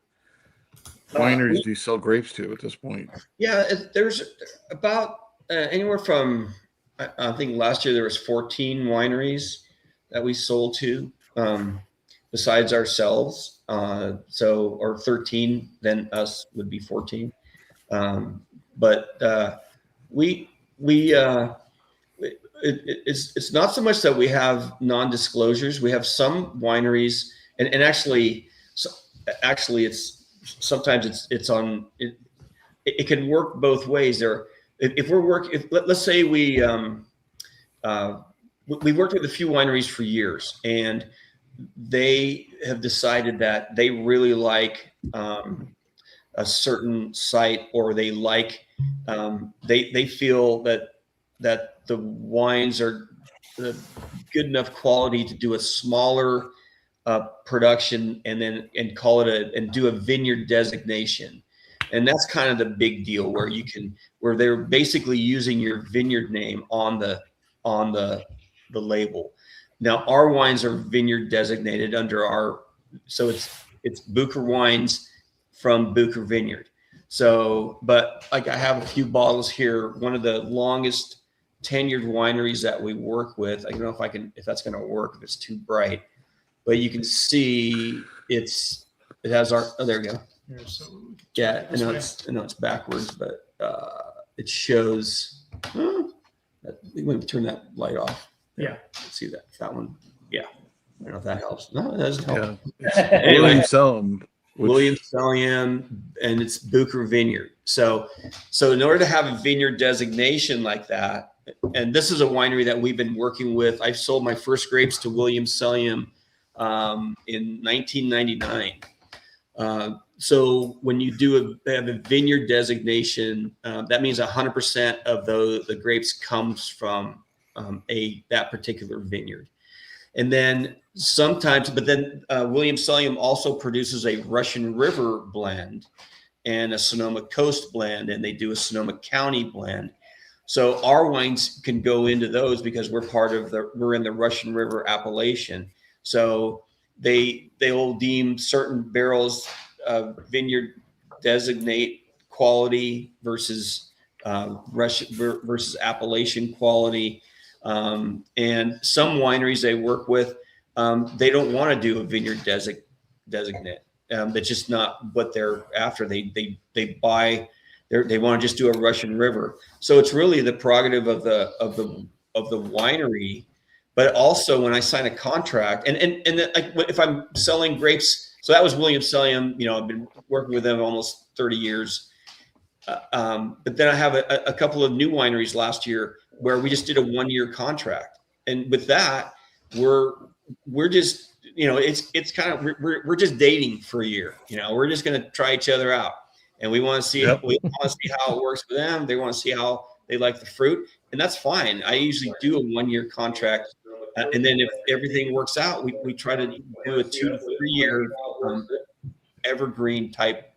wineries do you sell grapes to at this point? Yeah, there's about anywhere from, I think last year there was 14 wineries that we sold to, besides ourselves. Or 13, then us would be 14. It's not so much that we have non-disclosures. We have some wineries, and actually it's sometimes it's on it. It can work both ways. Let's say we worked with a few wineries for years, and they have decided that they really like a certain site, or they like they feel that the wines are good enough quality to do a smaller production and call it and do a vineyard designation. And that's kind of the big deal, where they're basically using your vineyard name on the label. Now our wines are vineyard designated so it's Bucher wines from Bucher Vineyard. So, but like I have a few bottles here. One of the longest tenured wineries that we work with. I don't know if that's going to work, if it's too bright, but you can see it has there we go. Yeah, I know it's backwards, but it shows. Let me turn that light off. Yeah, see that one. Yeah, I don't know if that helps. No, it doesn't help. Yeah. Anyway, William Selliam, and it's Bucher Vineyard. So in order to have a vineyard designation like that, and this is a winery that we've been working with. I sold my first grapes to William Selliam in 1999. So when you have a vineyard designation, that means 100% of the grapes comes from that particular vineyard. And then sometimes, but then Williams-Sonoma also produces a Russian River blend and a Sonoma Coast blend, and they do a Sonoma County blend. So our wines can go into those because we're in the Russian River appellation. So they'll deem certain barrels vineyard designate quality versus versus appellation quality. And some wineries they work with, they don't want to do a vineyard designate. That's just not what they're after. They want to just do a Russian River. So it's really the prerogative of the winery. But also when I sign a contract, and if I'm selling grapes, so that was Williams-Sonoma. I've been working with them almost 30 years. But then I have a couple of new wineries last year where we just did a 1-year contract, and with that, we're just it's kind of we're just dating for a year. We're just going to try each other out, and we want to see how it works for them. They want to see how they like the fruit, and that's fine. I usually do a 1-year contract, and then if everything works out, we try to do a 2 to 3 year evergreen type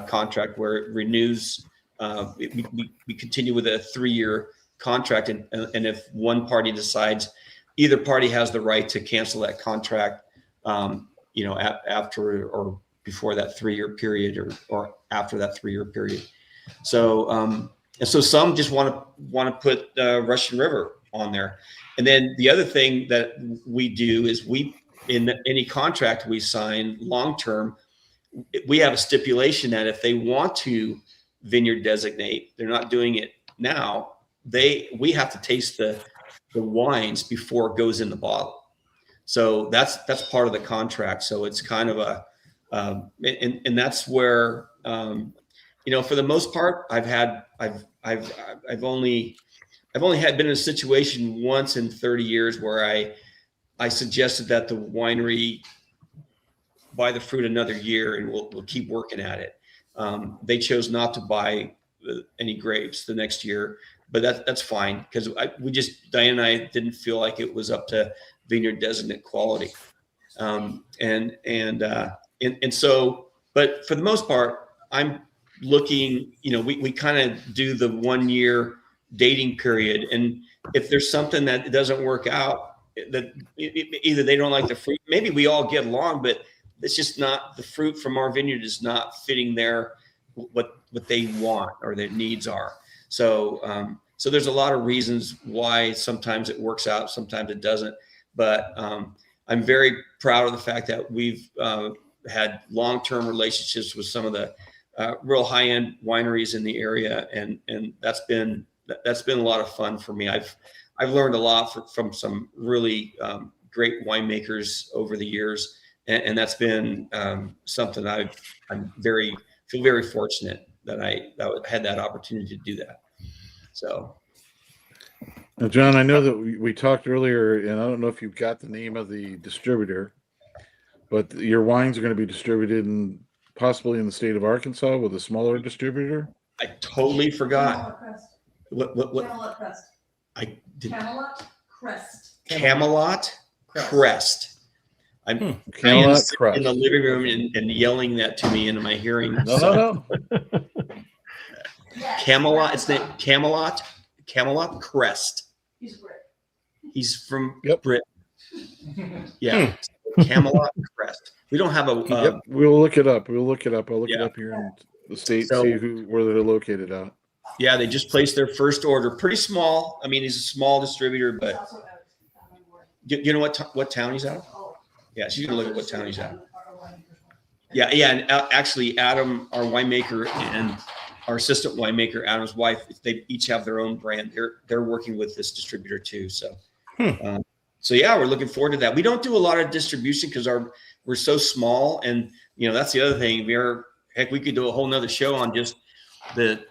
contract where it renews. We continue with a 3-year contract, and if one party decides, either party has the right to cancel that contract, after or before that 3-year period, or after that 3-year period. So and so some just want to put Russian River on there, and then the other thing that we do is in any contract we sign long term, we have a stipulation that if they want to vineyard designate, they're not doing it now. We have to taste the wines before it goes in the bottle. So that's part of the contract. So it's kind of and that's where for the most part, I've only been in a situation once in 30 years where I suggested that the winery buy the fruit another year and we'll keep working at it. They chose not to buy any grapes the next year, but that's fine because Diane and I didn't feel like it was up to vineyard designate quality. And so, but for the most part, I'm looking, we kind of do the 1-year dating period. And if there's something that doesn't work out, that either they don't like the fruit, maybe we all get along, but it's just not, the fruit from our vineyard is not fitting what they want or their needs are. So, so there's a lot of reasons why sometimes it works out, sometimes it doesn't. But I'm very proud of the fact that we've had long-term relationships with some of the real high-end wineries in the area, and that's been a lot of fun for me. I've learned a lot from some really great winemakers over the years, and that's been something feel very fortunate that I had that opportunity to do that. So, now, John, I know that we talked earlier, and I don't know if you got the name of the distributor, but your wines are going to be distributed possibly in the state of Arkansas with a smaller distributor. I totally forgot. What? Camelot Crest. I did. Camelot Crest. Camelot Crest. I'm Camelot Crest. in the living room and yelling that to me into my hearing. No. Yes. Camelot. It's named Camelot Crest. He's Brit. He's from Yep. Brit. Yeah. Camelot Crest. We don't have a. Yep. We'll look it up. I'll look it up here in the state, So, see where they're located at. Yeah, they just placed their first order. Pretty small. I mean, he's a small distributor, He's but also out of you know what town he's out of? Oh. Yeah, she's gonna look at what town he's out of. Yeah, and actually, Adam, our winemaker, and our assistant winemaker, Adam's wife, they each have their own brand. They're working with this distributor too. So, so yeah, we're looking forward to that. We don't do a lot of distribution because we're so small, and that's the other thing. We could do a whole nother show on just the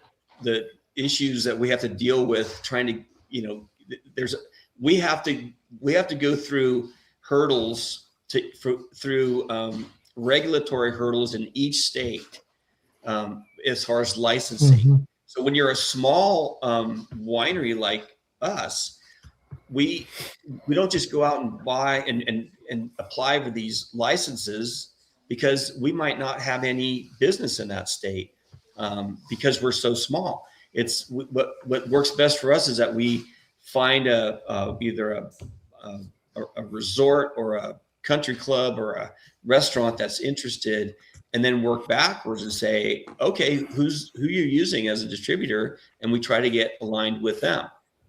issues that we have to deal with trying to, we have to go through hurdles through regulatory hurdles in each state as far as licensing. Mhm. So when you're a small winery like us, we don't just go out and buy and apply for these licenses because we might not have any business in that state because we're so small. It's what works best for us is that we find either a resort or a country club or a restaurant that's interested, and then work backwards and say, okay, who you're using as a distributor, and we try to get aligned with them.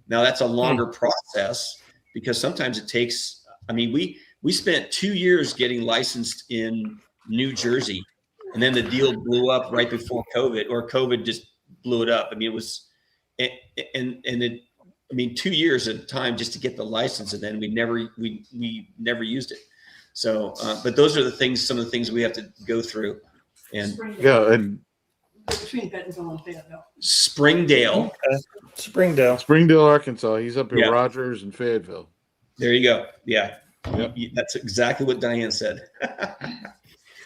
Now that's a longer process because sometimes it takes. I mean, we spent 2 years getting licensed in New Jersey, and then the deal blew up right before COVID, or COVID just blew it up. I mean, it was, and it. I mean, 2 years at a time just to get the license, and then we never used it. So, but those are some of the things we have to go through. And Yeah, and Between Bentonville and Fayetteville. Springdale. Springdale, Arkansas. He's up in Yeah. Rogers and Fayetteville. There you go. Yeah. Yep. That's exactly what Diane said.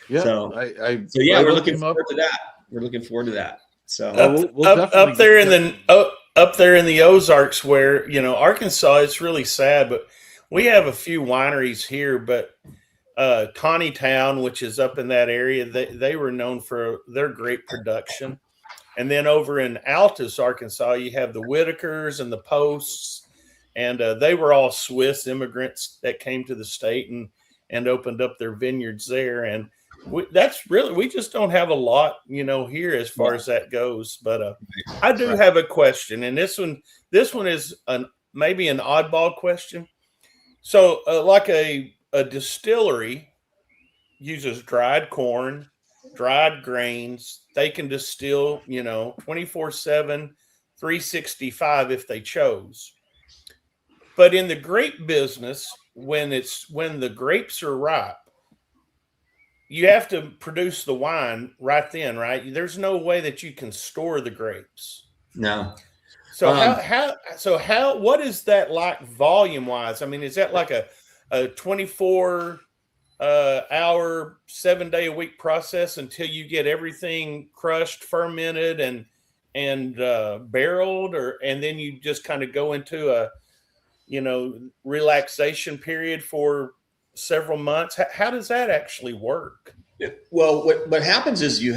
Yeah. So I yeah, we're looked looking him up. forward to that. We're looking forward to that. So we'll up definitely there get in up there in the Ozarks, where Arkansas, it's really sad, but we have a few wineries here. But Conneetown, which is up in that area, they were known for their grape production. And then over in Altus, Arkansas, you have the Whitakers and the Posts, and they were all Swiss immigrants that came to the state and opened up their vineyards there. And we just don't have a lot, here as far as that goes. But I do have a question, and this one is maybe an oddball question. So, like a distillery uses dried corn, dried grains. They can distill, 24/7, 365 if they chose. But in the grape business, when the grapes are ripe, you have to produce the wine right then, right? There's no way that you can store the grapes. no. So what is that like volume wise? I mean, is that like a 24 hour, 7-day a week process until you get everything crushed, fermented, and barreled, and then you just kind of go into a relaxation period for several months? How does that actually work? Well, what happens is you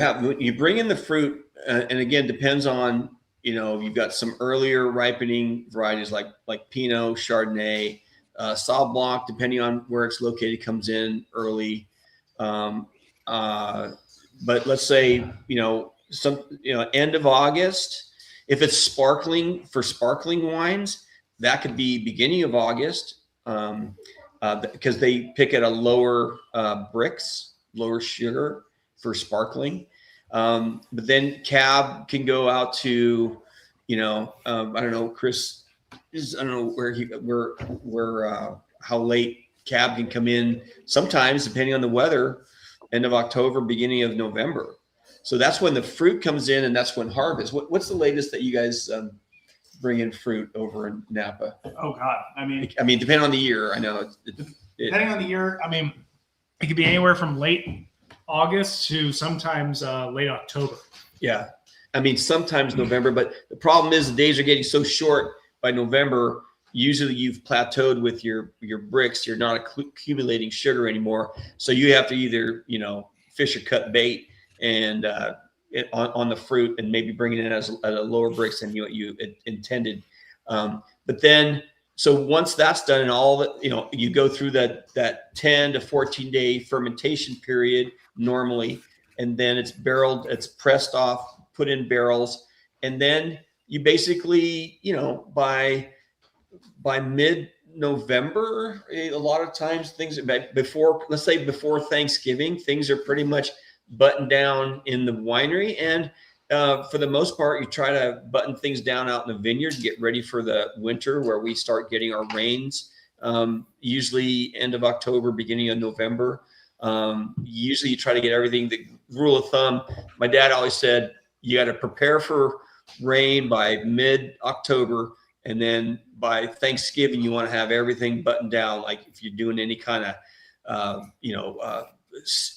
bring in the fruit, and again, depends on, you've got some earlier ripening varieties like Pinot, Chardonnay, Sauv Blanc, depending on where it's located, comes in early. But let's say, end of August. If it's sparkling wines, that could be beginning of August, because they pick at a lower lower sugar for sparkling. But then cab can go out to, I don't know, Chris, I don't know how late cab can come in. Sometimes, depending on the weather, end of October, beginning of November. So that's when the fruit comes in, and that's when harvest. What's the latest that you guys bring in fruit over in Napa? Oh God. I mean, depending on the year, I know. depending on the year, it could be anywhere from late August to sometimes late October. Yeah. Sometimes November, but the problem is the days are getting so short by November. Usually you've plateaued with your bricks. You're not accumulating sugar anymore. So you have to either, fish or cut bait and on the fruit, and maybe bring it in at a lower bricks than you intended. But then, so once that's done, and all that, you go through that 10 to 14 day fermentation period normally, and then it's barreled, it's pressed off, put in barrels, and then you basically, by mid-November, a lot of times things before Thanksgiving, things are pretty much buttoned down in the winery, and for the most part, you try to button things down out in the vineyard and get ready for the winter, where we start getting our rains, usually end of October, beginning of November. Usually you try to get everything. The rule of thumb, my dad always said, you got to prepare for rain by mid-October, and then by Thanksgiving, you want to have everything buttoned down. Like if you're doing any kind of,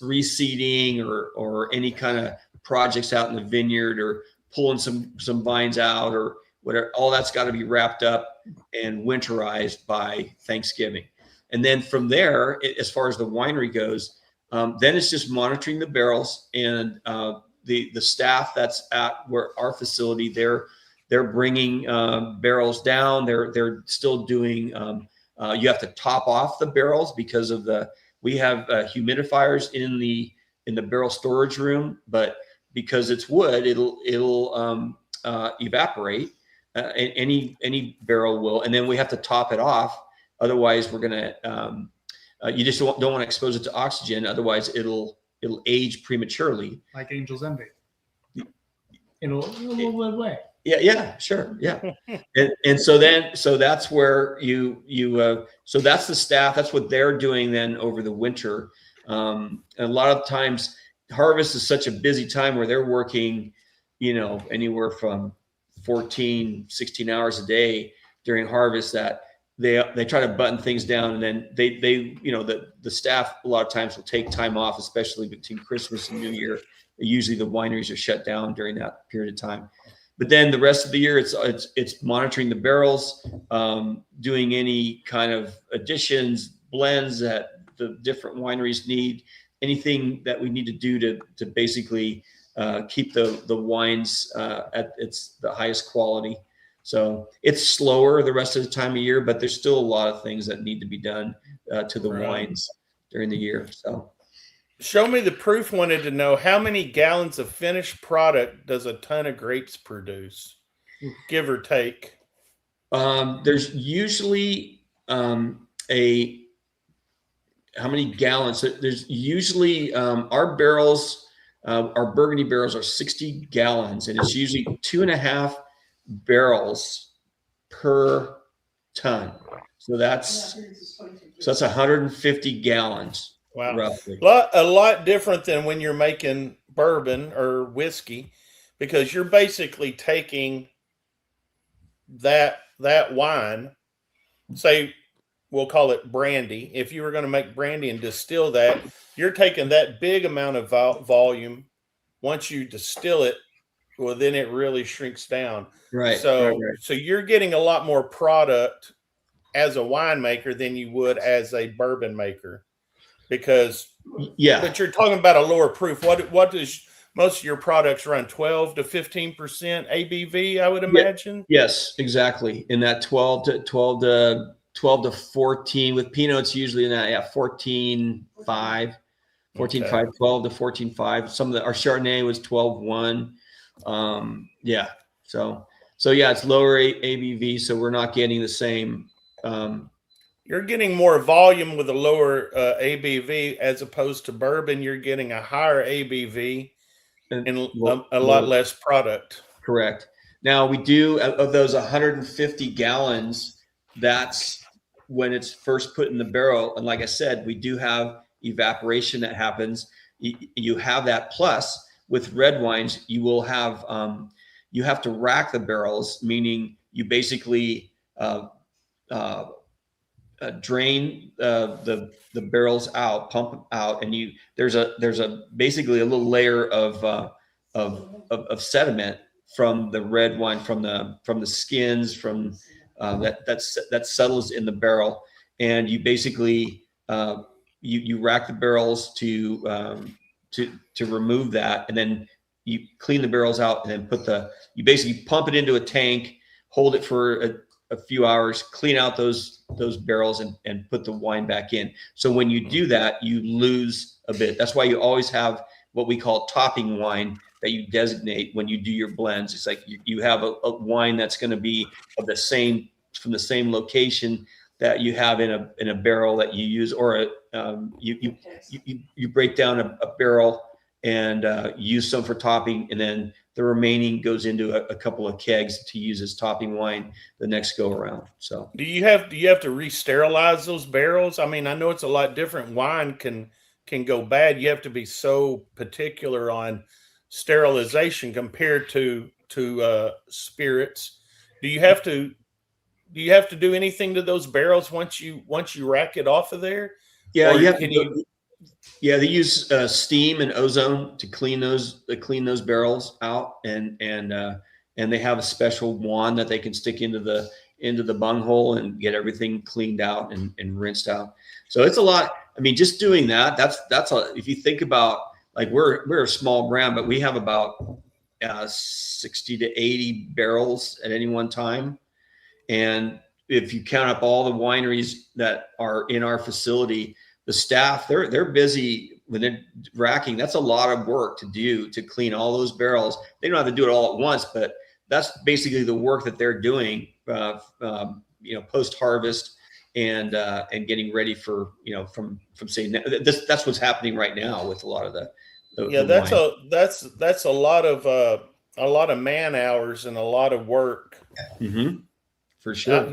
reseeding or any kind of projects out in the vineyard or pulling some vines out or whatever. All that's got to be wrapped up and winterized by Thanksgiving. And then from there, as far as the winery goes, then it's just monitoring the barrels and the staff that's at where our facility, they're bringing barrels down. They're still doing. You have to top off the barrels because of we have humidifiers in the barrel storage room, but because it's wood, it'll evaporate. Any barrel will, and then we have to top it off. Otherwise, we're gonna. You just don't want to expose it to oxygen. Otherwise, it'll age prematurely. Like Angel's Envy. It'll live away. Yeah, sure, yeah. and so that's where so that's the staff. That's what they're doing then over the winter. And a lot of times, harvest is such a busy time where they're working, anywhere from 14, 16 hours a day during harvest that they try to button things down, and then they the staff a lot of times will take time off, especially between Christmas and New Year. Usually the wineries are shut down during that period of time. But then the rest of the year, it's monitoring the barrels, doing any kind of additions, blends that the different wineries need, anything that we need to do to basically keep the wines at the highest quality. So it's slower the rest of the time of year, but there's still a lot of things that need to be done to the wines during the year. So, Show Me the Proof wanted to know how many gallons of finished product does a ton of grapes produce, give or take? There's usually how many gallons? There's usually our barrels, our Burgundy barrels are 60 gallons, and it's usually 2.5 barrels per ton. So that's 150 gallons. Wow. Roughly. A lot different than when you're making bourbon or whiskey, because you're basically taking that wine, say we'll call it brandy. If you were going to make brandy and distill that, you're taking that big amount of volume. Once you distill it, well, then it really shrinks down. Right. So, right. So you're getting a lot more product as a winemaker than you would as a bourbon maker, because but you're talking about a lower proof. What does most of your products run? 12 to 15% ABV, I would imagine. Yes, exactly. In that 12 to 14. With Pinot, it's usually in that 14.5, 14.5, 12 to 14.5. Some of our Chardonnay was 12.1. So yeah, it's lower ABV, so we're not getting the same. You're getting more volume with a lower ABV as opposed to bourbon. You're getting a higher ABV and a lot less product. Correct. Now we do, of those 150 gallons, that's when it's first put in the barrel. And like I said, we do have evaporation that happens. You have that. Plus with red wines, you will have, you have to rack the barrels, meaning you basically drain the barrels out, pump them out, and there's a basically a little layer of sediment from the red wine, from the skins, from that settles in the barrel, and you basically you rack the barrels to remove that, and then you clean the barrels out, and then you basically pump it into a tank, hold it for a few hours, clean out those barrels, and put the wine back in. So when you do that, you lose a bit. That's why you always have what we call topping wine that you designate when you do your blends. It's like you have a wine that's going to be from the same location that you have in a barrel that you use, or you break down a barrel and use some for topping, and then the remaining goes into a couple of kegs to use as topping wine the next go around. So do you have to re-sterilize those barrels? I mean, I know it's a lot different. Wine can go bad. You have to be so particular on sterilization compared to spirits. Do you have to do anything to those barrels once you rack it off of there? Yeah, or you have to Yeah, they use steam and ozone to clean those barrels out, and they have a special wand that they can stick into the bunghole and get everything cleaned out and rinsed out. So it's a lot. I mean, just doing that, that's a, if you think about, like, we're a small brand, but we have about 60 to 80 barrels at any one time. And if you count up all the wineries that are in our facility, the staff, they're busy when they're racking. That's a lot of work to do to clean all those barrels. They don't have to do it all at once, but that's basically the work that they're doing, post harvest and getting ready for, from saying that's what's happening right now with a lot of the that's wine. that's a lot of man hours and a lot of work. Mm-hmm. For sure.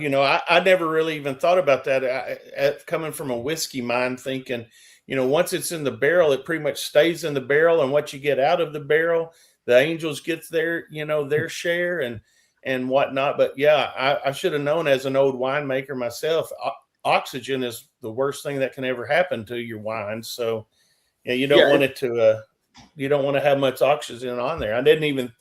I never really even thought about that. Coming from a whiskey mind, thinking, once it's in the barrel, it pretty much stays in the barrel, and what you get out of the barrel, the angels get their share and whatnot. But yeah, I should have known as an old winemaker myself. Oxygen is the worst thing that can ever happen to your wine. So yeah, you don't want it to. You don't want to have much oxygen on there. I didn't even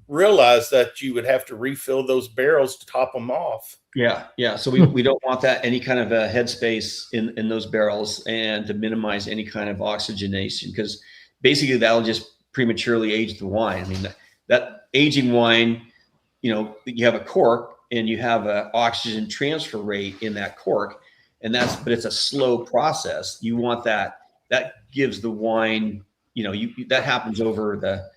realize that you would have to refill those barrels to top them off. Yeah. So we don't want that, any kind of a headspace in those barrels, and to minimize any kind of oxygenation, because basically that'll just prematurely age the wine. I mean, that aging wine, you have a cork and you have an oxygen transfer rate in that cork, but it's a slow process. You want that gives the wine, that happens over the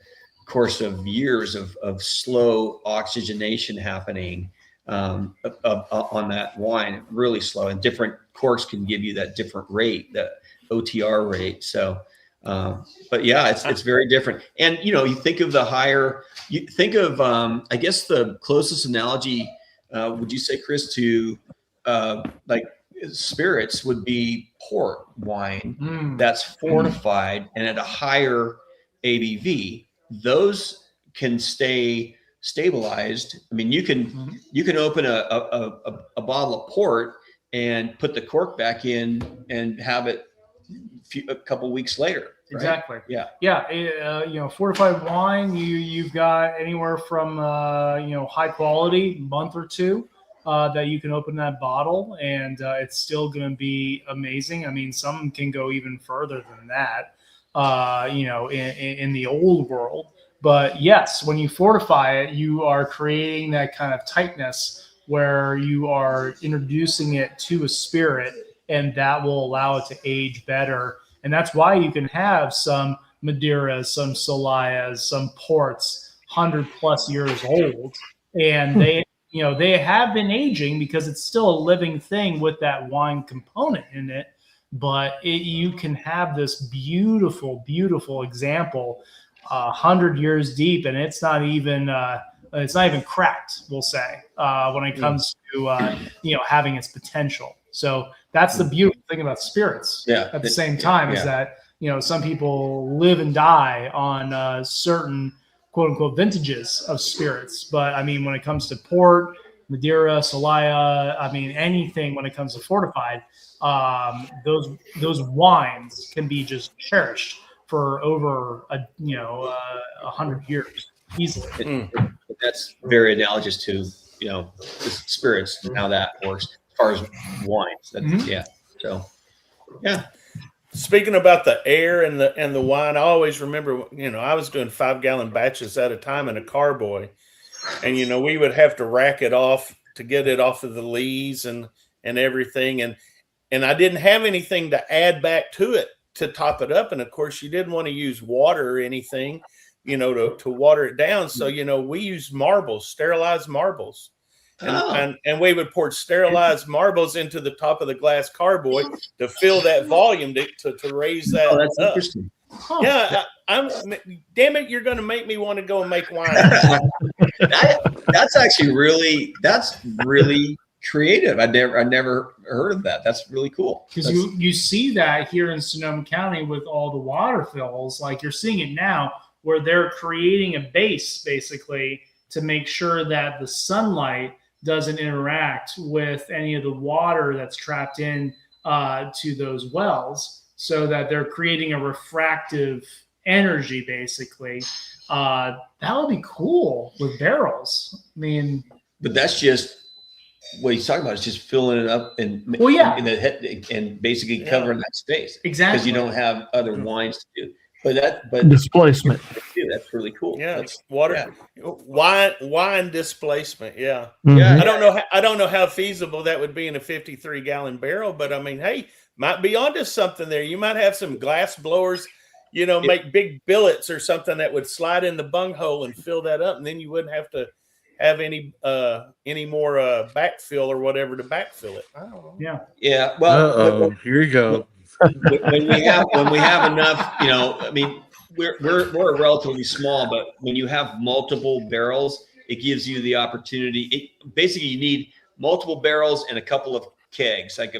course of years of slow oxygenation happening on that wine, really slow, and different corks can give you that different rate, the OTR rate. So, but yeah, it's very different. And, you think of I guess the closest analogy, would you say, Chris, to like spirits would be port wine that's fortified and at a higher ABV. Those can stay stabilized. I mean, you can open a bottle of port and put the cork back in and have it a couple weeks later. Right? Exactly. Yeah. Fortified wine, you've got anywhere from high quality, month or two, that you can open that bottle and it's still going to be amazing. I mean, some can go even further than that, in the old world. But yes, when you fortify it, you are creating that kind of tightness where you are introducing it to a spirit, and that will allow it to age better. And that's why you can have some Madeiras, some Solayas, some ports 100+ years old, and they have been aging because it's still a living thing with that wine component in it. But you can have this beautiful, beautiful example 100 years deep, and it's not even cracked, we'll say, when it comes to having its potential. So that's the beautiful thing about spirits. Yeah. At the same time, is that some people live and die on certain quote unquote vintages of spirits. But I mean, when it comes to port, Madeira, Solaya, I mean, anything when it comes to fortified, those wines can be just cherished for over 100 years easily. That's very analogous to the spirits and how that works as far as wines. Yeah. So yeah. Speaking about the air and the wine, I always remember, I was doing 5-gallon batches at a time in a carboy, and we would have to rack it off to get it off of the lees and everything, and I didn't have anything to add back to it to top it up, and of course you didn't want to use water or anything, to water it down. So we used marbles, sterilized marbles. And we would pour sterilized marbles into the top of the glass carboy to fill that volume to raise that. Oh, that's up. interesting. Huh. Yeah, damn it, you're going to make me want to go and make wine. That's actually really creative. I never heard of that. That's really cool. Because you see that here in Sonoma County with all the water fills, like you're seeing it now, where they're creating a base basically to make sure that the sunlight doesn't interact with any of the water that's trapped in to those wells. so that they're creating a refractive energy, basically. That would be cool with barrels. I mean, But that's just what he's talking about is just filling it up and Well, yeah. in the head and basically Yeah. covering that space exactly. because you don't have other wines to do. But Displacement. that's really cool. Yeah, That's, water, wine displacement. Yeah, Yeah. Mhm. I don't know how feasible that would be in a 53-gallon barrel, but I mean, hey, might be onto something there. You might have some glass blowers, make big billets or something that would slide in the bunghole and fill that up, and then you wouldn't have to have any more backfill or whatever to backfill it. I don't know. Yeah. Yeah. Well, Here you go. when we have enough, I mean, we're relatively small, but when you have multiple barrels, it gives you the opportunity. Basically, you need multiple barrels and a couple of kegs. Like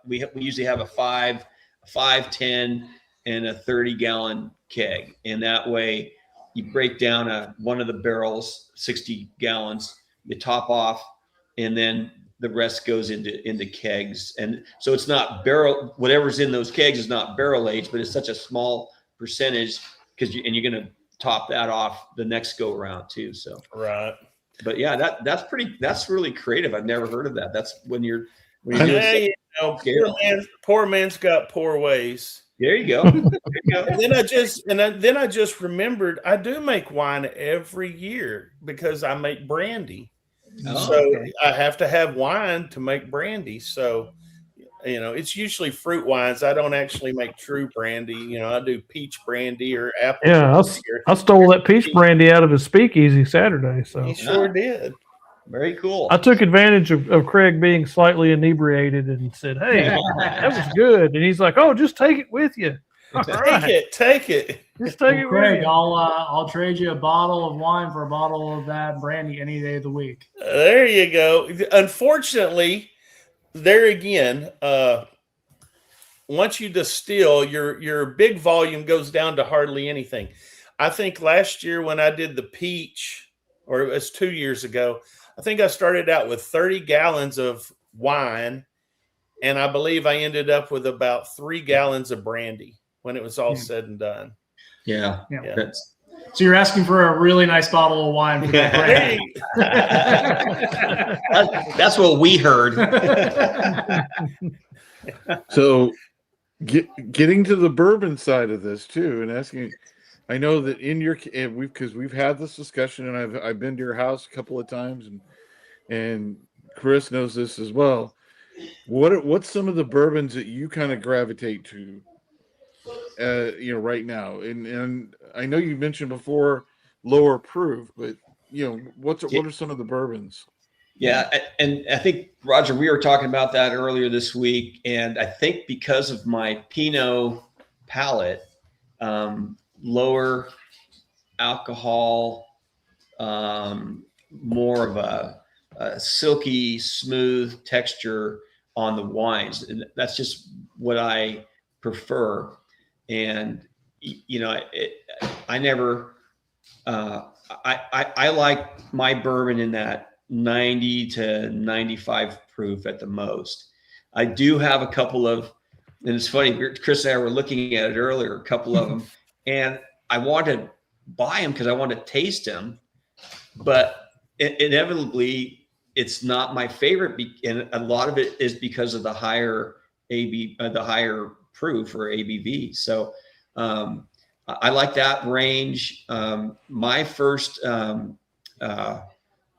we usually have a 5, 10, and a 30-gallon keg, and that way you break down one of the barrels, 60 gallons, you top off, and then the rest goes into kegs. And so it's not barrel, whatever's in those kegs is not barrel aged, but it's such a small percentage because you're going to top that off the next go around too. So, Right. but yeah, that's really creative. I've never heard of that. That's when you're Yeah, poor man's got poor ways. there you go. There you go. And then I just remembered I do make wine every year because I make brandy. Oh, So okay. I have to have wine to make brandy. So, it's usually fruit wines. I don't actually make true brandy. I do peach brandy or apple. Yeah, brandy I stole that peach brandy out of his speakeasy Saturday. So You sure did. Very cool. I took advantage of Craig being slightly inebriated and said, "Hey, that was good." And he's like, "Oh, just take it with you. All right, Take it. just take it with Craig, you." I'll trade you a bottle of wine for a bottle of that brandy any day of the week. There you go. Unfortunately, there again, once you distill, your big volume goes down to hardly anything. I think last year when I did the peach, or it was 2 years ago, I think I started out with 30 gallons of wine, and I believe I ended up with about 3 gallons of brandy when it was all said and done. Yeah. Yeah. That's So you're asking for a really nice bottle of wine for that brandy. that's what we heard. So getting to the bourbon side of this too, and asking, I know that we've had this discussion, and I've been to your house a couple of times, and Chris knows this as well. What's some of the bourbons that you kind of gravitate to, right now? And I know you mentioned before lower proof, but what are some of the bourbons? Yeah, and I think, Roger, we were talking about that earlier this week, and I think because of my Pinot palate, lower alcohol, more of a silky, smooth texture on the wines, and that's just what I prefer. And I never, I like my bourbon in that 90 to 95 proof at the most. I do have a couple of, and it's funny, Chris and I were looking at it earlier, a couple of them, and I wanted to buy them because I wanted to taste them, but inevitably it's not my favorite, and a lot of it is because of the higher the higher proof or ABV. So I like that range. My first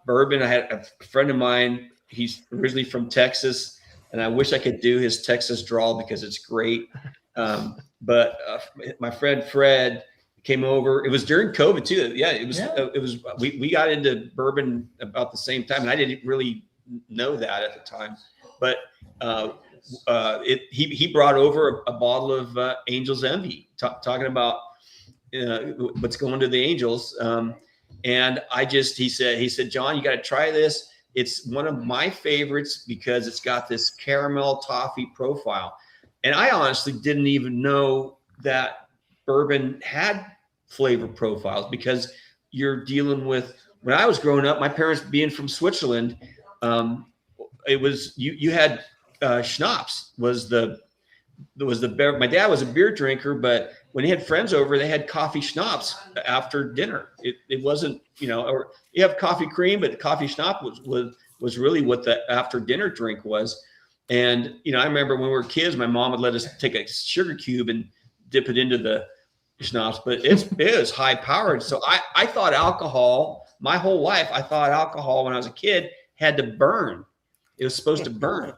bourbon, I had a friend of mine, he's originally from Texas, and I wish I could do his Texas drawl because it's great. But my friend Fred came over. It was during COVID too. Yeah, it was. We got into bourbon about the same time, and I didn't really know that at the time. But he brought over a bottle of Angel's Envy, talking about what's going to the Angels. And he said, John, you got to try this. It's one of my favorites because it's got this caramel toffee profile. And I honestly didn't even know that bourbon had flavor profiles, because you're dealing with, when I was growing up, my parents being from Switzerland, it was, you had schnapps was the my dad was a beer drinker, but when he had friends over, they had coffee schnapps after dinner. It wasn't, or you have coffee cream, but coffee schnapps was really what the after dinner drink was. And, I remember when we were kids, my mom would let us take a sugar cube and dip it into the schnapps, but it is high powered. So I thought alcohol, my whole life, I thought alcohol when I was a kid had to burn. It was supposed to burn.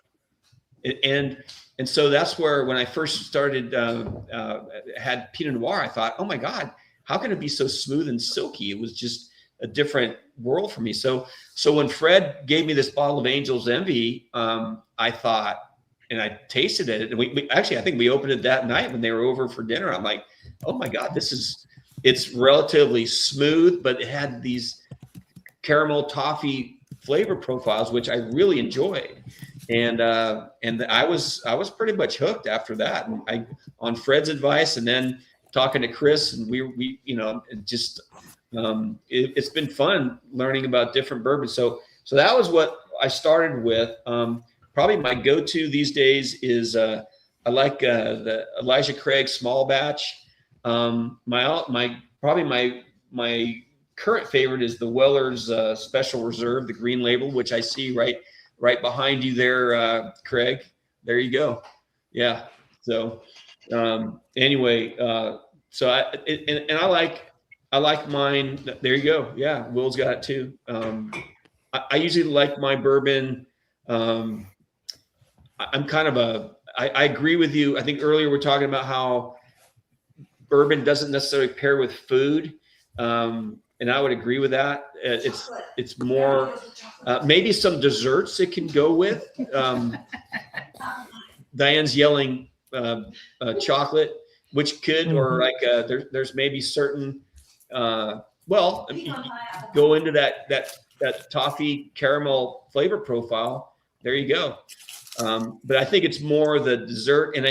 And so that's where, when I first started, had Pinot Noir, I thought, oh my God, how can it be so smooth and silky? It was just a different world for me. So when Fred gave me this bottle of Angel's Envy, I thought, and I tasted it, and we actually, I think we opened it that night when they were over for dinner. I'm like, oh my God, it's relatively smooth, but it had these caramel toffee flavor profiles, which I really enjoyed. And I was pretty much hooked after that. And I, on Fred's advice, and then talking to Chris, and we just it's been fun learning about different bourbons. So that was what I started with. Probably my go-to these days is I like the Elijah Craig small batch. My current favorite is the Weller's Special Reserve, the green label, which I see right behind you there, Craig. There you go. Yeah. So anyway, so I like mine. There you go. Yeah, Will's got it too. I usually like my bourbon. I'm kind of I agree with you. I think earlier we're talking about how bourbon doesn't necessarily pair with food. And I would agree with that. It's more maybe some desserts it can go with. Diane's yelling chocolate, which could, or like there's maybe certain go into that toffee caramel flavor profile. There you go. But I think it's more the dessert, and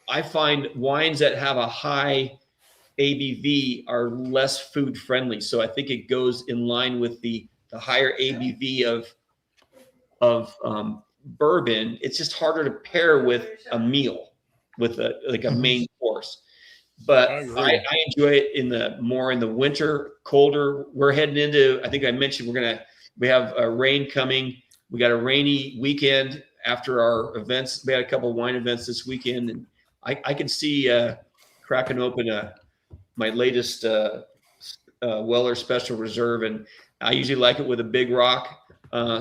I find wines that have a high ABV are less food friendly. So I think it goes in line with the higher ABV of bourbon. It's just harder to pair with a meal, with a main course. But I enjoy it in the winter, colder. We're heading into, I think I mentioned we have rain coming. We got a rainy weekend after our events. We had a couple of wine events this weekend, and I can see cracking open my latest Weller Special Reserve, and I usually like it with a Big Rock,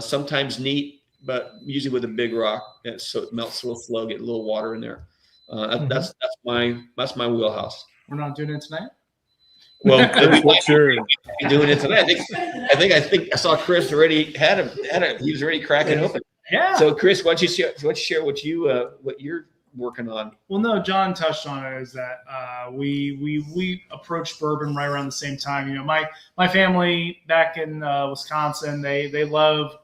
sometimes neat, but usually with a Big Rock, so it melts a little slow, get a little water in there. That's my wheelhouse. We're not doing it tonight. Well, we might be doing it tonight. I think I saw Chris already had it. He was already cracking open. Yeah. So Chris, why don't you share what you're working on? Well, no, John touched on it. Is that we approached bourbon right around the same time. My family back in Wisconsin, they love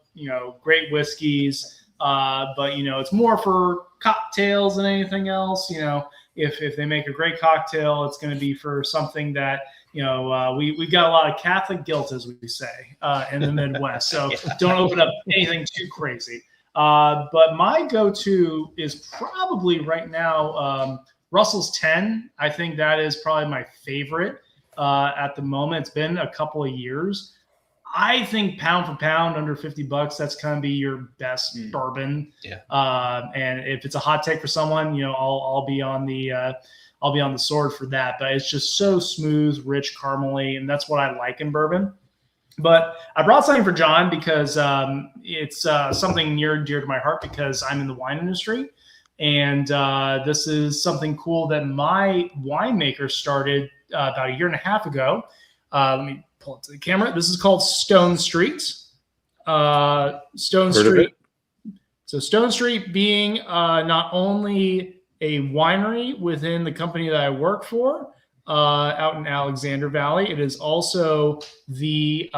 great whiskeys, but it's more for cocktails than anything else. If they make a great cocktail, it's going to be for something that we've got a lot of Catholic guilt, as we say, in the Midwest. So don't open up anything too crazy. But my go-to is probably right now Russell's 10. I think that is probably my favorite at the moment. It's been a couple of years. I think pound for pound, under $50, that's going to be your best bourbon. Yeah. And if it's a hot take for someone, I'll be on the sword for that. But it's just so smooth, rich, caramely, and that's what I like in bourbon. But I brought something for John because it's something near and dear to my heart because I'm in the wine industry. And this is something cool that my winemaker started about a year and a half ago. Let me pull it to the camera. This is called Stone Street. Stone Street. So Stone Street being not only a winery within the company that I work for, out in Alexander Valley. It is also the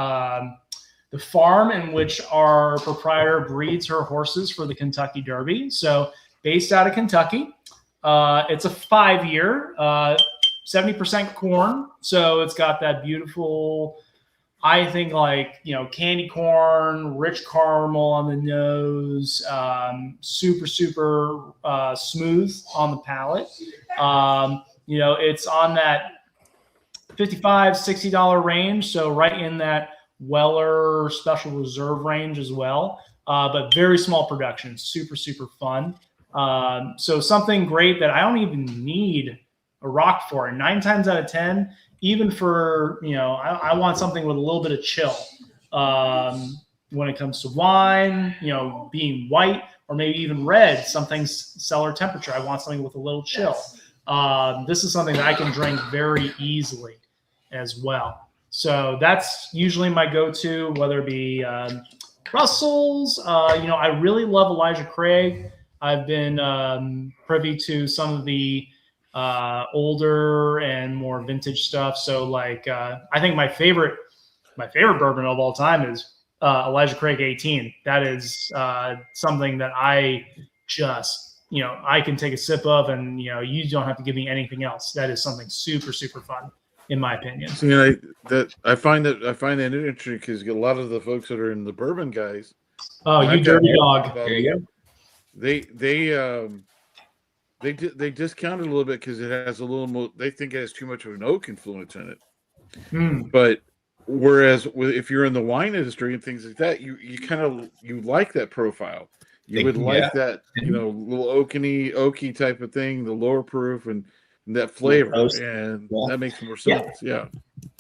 farm in which our proprietor breeds her horses for the Kentucky Derby. So based out of Kentucky, it's a 5-year, 70% corn. So it's got that beautiful I think like, candy corn, rich caramel on the nose, super, super smooth on the palate. It's on that $55-$60 range. So right in that Weller Special Reserve range as well. But very small production, super, super fun. So something great that I don't even need a rock for. And 9 times out of 10, even for, I want something with a little bit of chill. When it comes to wine, being white or maybe even red, something's cellar temperature. I want something with a little chill. This is something that I can drink very easily as well. So that's usually my go-to, whether it be Russell's. I really love Elijah Craig. I've been privy to some of the older and more vintage stuff. So like, I think my favorite bourbon of all time is Elijah Craig 18. That is something that I just, I can take a sip of, and you don't have to give me anything else. That is something super, super fun, in my opinion. See, I find that interesting because a lot of the folks that are in the bourbon guys. Oh, you dirty dog! There you go. They discount it a little bit because it has a little more. They think it has too much of an oak influence in it. But whereas if you're in the wine industry and things like that, you like that profile. You would like that, little oaky type of thing, the lower proof and that flavor, and that makes more sense. Yeah.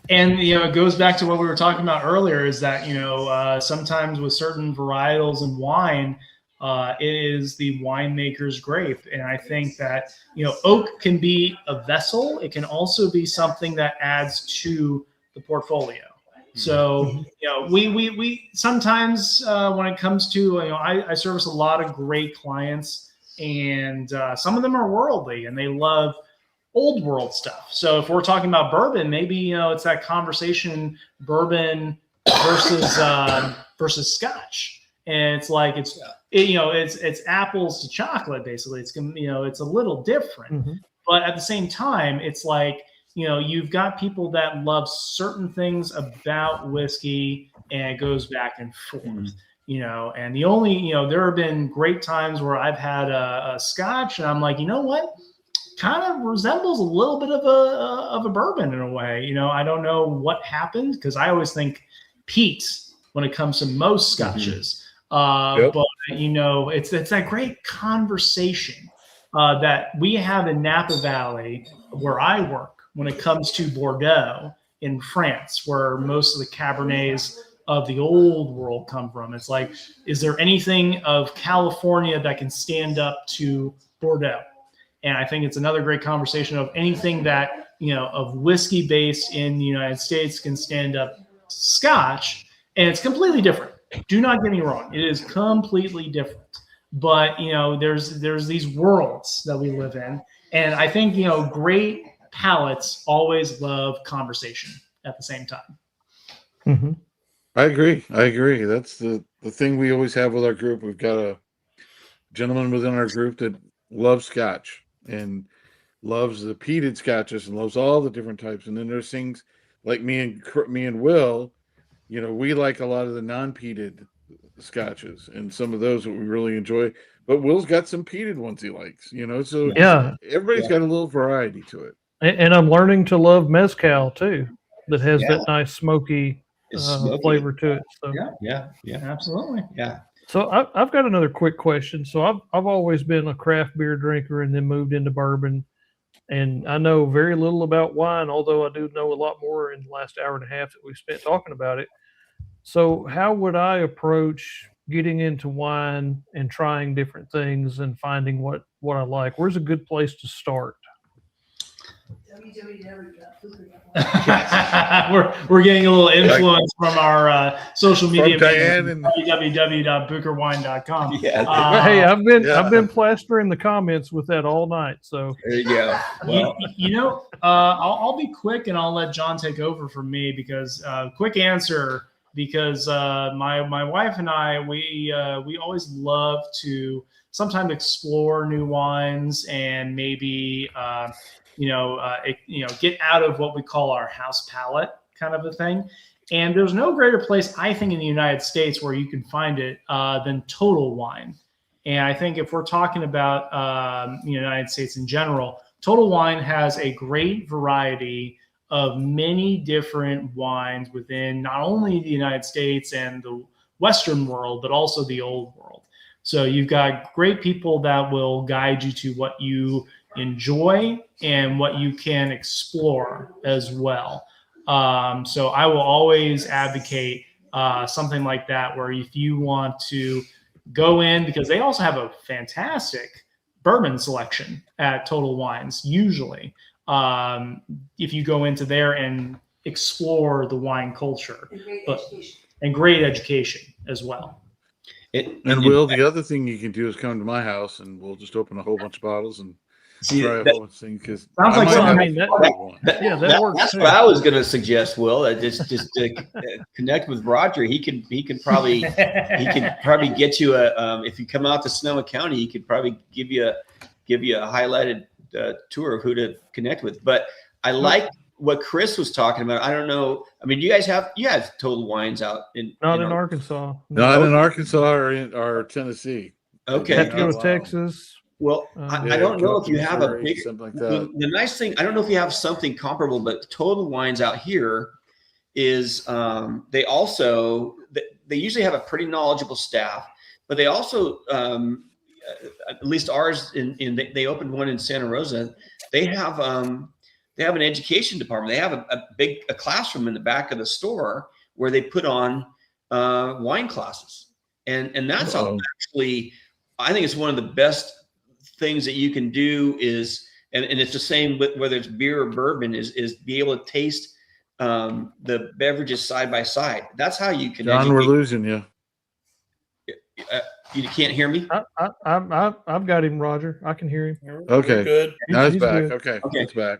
And it goes back to what we were talking about earlier, is that sometimes with certain varietals in wine, it is the winemaker's grape. And I think that oak can be a vessel. It can also be something that adds to the portfolio. So we sometimes when it comes to I service a lot of great clients, and some of them are worldly and they love old world stuff. So if we're talking about bourbon, maybe it's that conversation, bourbon versus Scotch, and it's like it's apples to chocolate basically. It's it's a little different, but at the same time, it's like you've got people that love certain things about whiskey, and it goes back and forth. And the only there have been great times where I've had a Scotch, and I'm like, what? Kind of resembles a little bit of a bourbon in a way. I don't know what happened, because I always think peat when it comes to most Scotches. But it's that great conversation that we have in Napa Valley where I work when it comes to Bordeaux in France, where most of the Cabernets of the old world come from. It's like, is there anything of California that can stand up to Bordeaux? And I think it's another great conversation of anything that, of whiskey based in the United States can stand up Scotch, and it's completely different. Do not get me wrong. It is completely different. But, there's these worlds that we live in. And I think, great palates always love conversation at the same time. I agree. That's the thing we always have with our group. We've got a gentleman within our group that loves Scotch and loves the peated Scotches and loves all the different types. And then there's things like me and Will, we like a lot of the non-peated Scotches and some of those that we really enjoy. But Will's got some peated ones he likes, so everybody's got a little variety to it. And I'm learning to love mezcal too, that has that nice smoky flavor to it. So Yeah, absolutely. Yeah. So I've got another quick question. So I've always been a craft beer drinker and then moved into bourbon, and I know very little about wine, although I do know a lot more in the last hour and a half that we've spent talking about it. So how would I approach getting into wine and trying different things and finding what I like? Where's a good place to start? We're getting a little influence from our social media. Diane and www.bookerwine.com. Hey, I've been plastering the comments with that all night. So there you go. Well, I'll be quick and I'll let John take over from me, because quick answer. Because my wife and I, we always love to sometimes explore new wines and maybe get out of what we call our house palate kind of a thing. And there's no greater place, I think, in the United States where you can find it than Total Wine. And I think if we're talking about the United States in general, Total Wine has a great variety of many different wines within not only the United States and the Western world, but also the old world. So you've got great people that will guide you to what you enjoy and what you can explore as well. So I will always advocate something like that, where if you want to go in, because they also have a fantastic bourbon selection at Total Wines, usually, if you go into there and explore the wine culture, and great education as well. Will, the other thing you can do is come to my house and we'll just open a whole bunch of bottles and try a whole bunch of things. Because Sounds like something- I mean, that works. That's too. what I was going to suggest, Will. Just to connect with Roger. He can probably get you a if you come out to Sonoma County, he could probably give you a highlighted tour of who to connect with. But I like what Chris was talking about. I don't know. I mean, you guys have Total Wines out in Arkansas. not in Arkansas or Tennessee. Okay. Have to go to Wow. Texas. Well, I don't know if you have a big something like that. The nice thing, I don't know if you have something comparable, but Total Wines out here is they usually have a pretty knowledgeable staff, but they also at least ours they opened one in Santa Rosa. They have an education department. They have a classroom in the back of the store where they put on wine classes, and that's actually, I think it's one of the best things that you can do is, and it's the same with whether it's beer or bourbon, is be able to taste the beverages side by side. That's how you can. John, we're losing you. You can't hear me? I've got him, Roger. I can hear him. Okay. Good. Now it's He's back. good. Okay. Okay. It's back.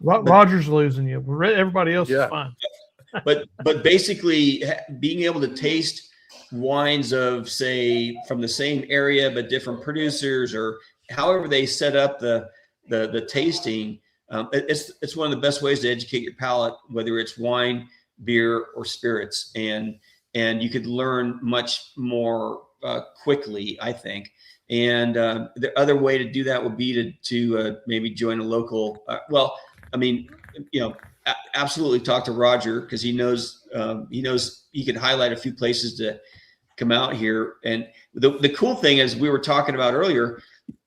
Roger's losing you. Everybody else is fine. But basically being able to taste wines of, say, from the same area but different producers, or however they set up the tasting, it's one of the best ways to educate your palate, whether it's wine, beer, or spirits, and you could learn much more quickly, I think. And the other way to do that would be to maybe join a local. Absolutely talk to Roger, because he knows he can highlight a few places to come out here. And the cool thing is, we were talking about earlier,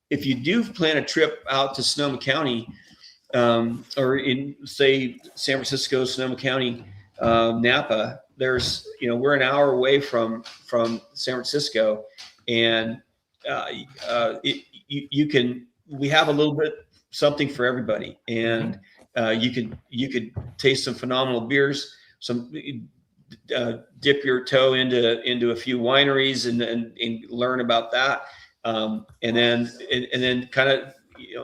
if you do plan a trip out to Sonoma County, or in, say, San Francisco, Sonoma County, Napa, we're an hour away from San Francisco, and we have a little bit something for everybody, and you could taste some phenomenal beers, dip your toe into a few wineries and learn about that, and then kind of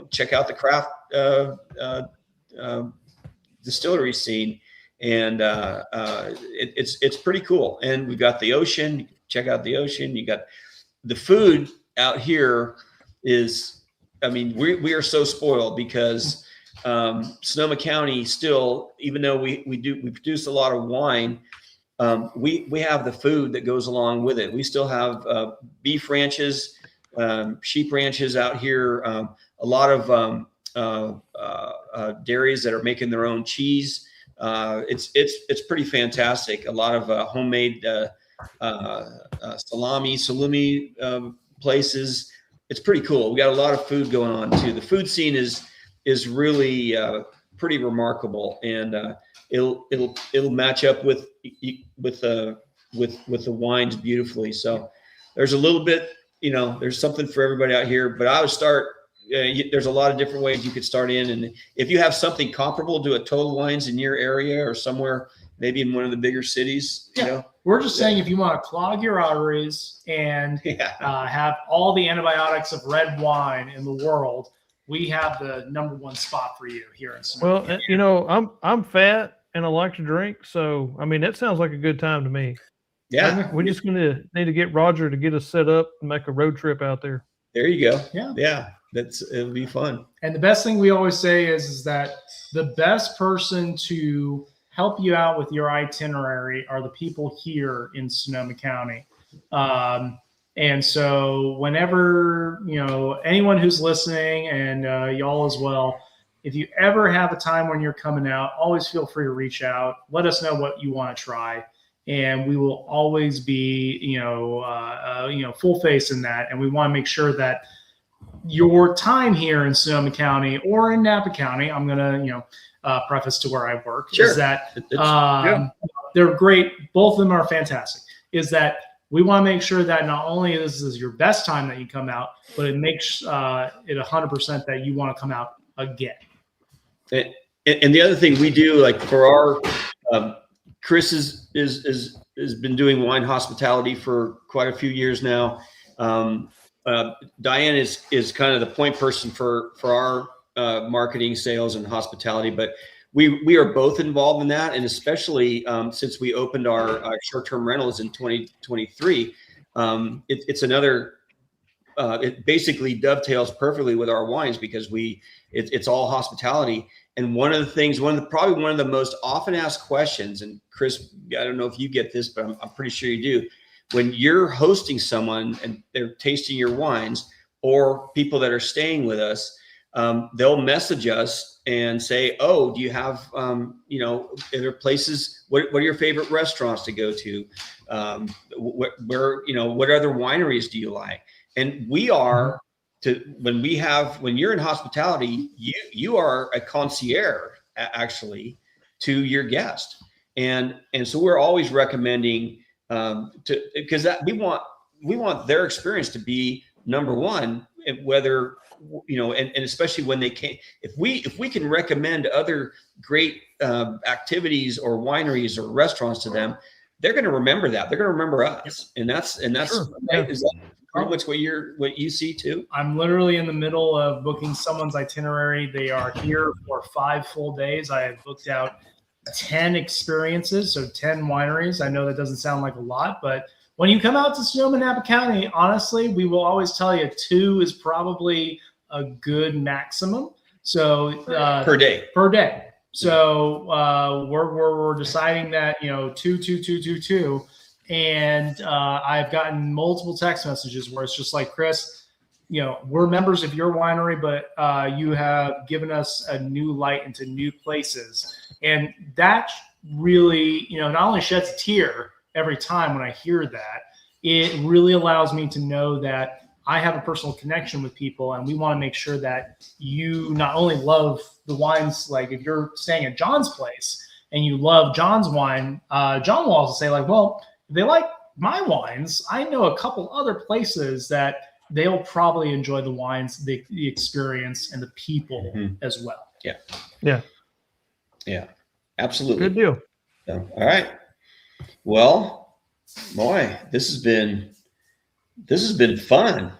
check out the craft distillery scene, and it's pretty cool. And we've got the ocean. Check out the ocean. You got the food out here is, I mean, we are so spoiled, because Sonoma County still, even though we produce a lot of wine, we have the food that goes along with it. We still have beef ranches, sheep ranches out here, a lot of dairies that are making their own cheese. It's pretty fantastic. A lot of homemade salami places. It's pretty cool. We got a lot of food going on too. The food scene is really pretty remarkable, and it'll match up with the wines beautifully. So there's a little bit, there's something for everybody out here. But I would start. There's a lot of different ways you could start in, and if you have something comparable to a Total Wines in your area, or somewhere maybe in one of the bigger cities, We're just saying, if you want to clog your arteries and have all the antibiotics of red wine in the world, we have the #1 spot for you here in Sonoma. Well, I'm fat and I like to drink, so I mean, that sounds like a good time to me. Yeah, we're just gonna need to get Roger to get us set up and make a road trip out there. There you go. Yeah. It'll be fun. And the best thing we always say is that the best person to help you out with your itinerary are the people here in Sonoma County. And so whenever, anyone who's listening and y'all as well, if you ever have a time when you're coming out, always feel free to reach out. Let us know what you want to try. And we will always be, full face in that. And we want to make sure that your time here in Sonoma County or in Napa County, I'm going to, preface to where I work, Sure. is that they're great. Both of them are fantastic. Is that we want to make sure that not only this is your best time that you come out, but it makes it 100% that you want to come out again. And the other thing we do, like for our Chris has been doing wine hospitality for quite a few years now. Diane is kind of the point person for our marketing, sales, and hospitality, but we are both involved in that, and especially since we opened our short-term rentals in 2023, it's another. It basically dovetails perfectly with our wines because it's all hospitality. And one of the most often asked questions, and Chris, I don't know if you get this, but I'm pretty sure you do. When you're hosting someone and they're tasting your wines, or people that are staying with us, they'll message us and say, "Oh, do you have, are there places? What are your favorite restaurants to go to? What other wineries do you like?" And we are when you're in hospitality, you are a concierge actually to your guest, and so we're always recommending because we want their experience to be number one, whether and especially when they can't. If we can recommend other great activities or wineries or restaurants to them, they're going to remember that. They're going to remember us, and that's Sure. right. Is that pretty much what you see too? I'm literally in the middle of booking someone's itinerary. They are here for 5 full days. I have booked out 10 experiences, so 10 wineries. I know that doesn't sound like a lot, but when you come out to Sonoma Napa County, honestly, we will always tell you 2 is probably a good maximum. So Per day. So we're deciding that 2. And I've gotten multiple text messages where it's just like, Chris, we're members of your winery, but you have given us a new light into new places. And that really, not only sheds a tear every time when I hear that, it really allows me to know that I have a personal connection with people, and we want to make sure that you not only love the wines, like if you're staying at John's place and you love John's wine, John will also say like, well, if they like my wines, I know a couple other places that they'll probably enjoy the wines, the experience, and the people as well. Yeah, absolutely. Good deal. So, all right. Well, boy, this has been fun.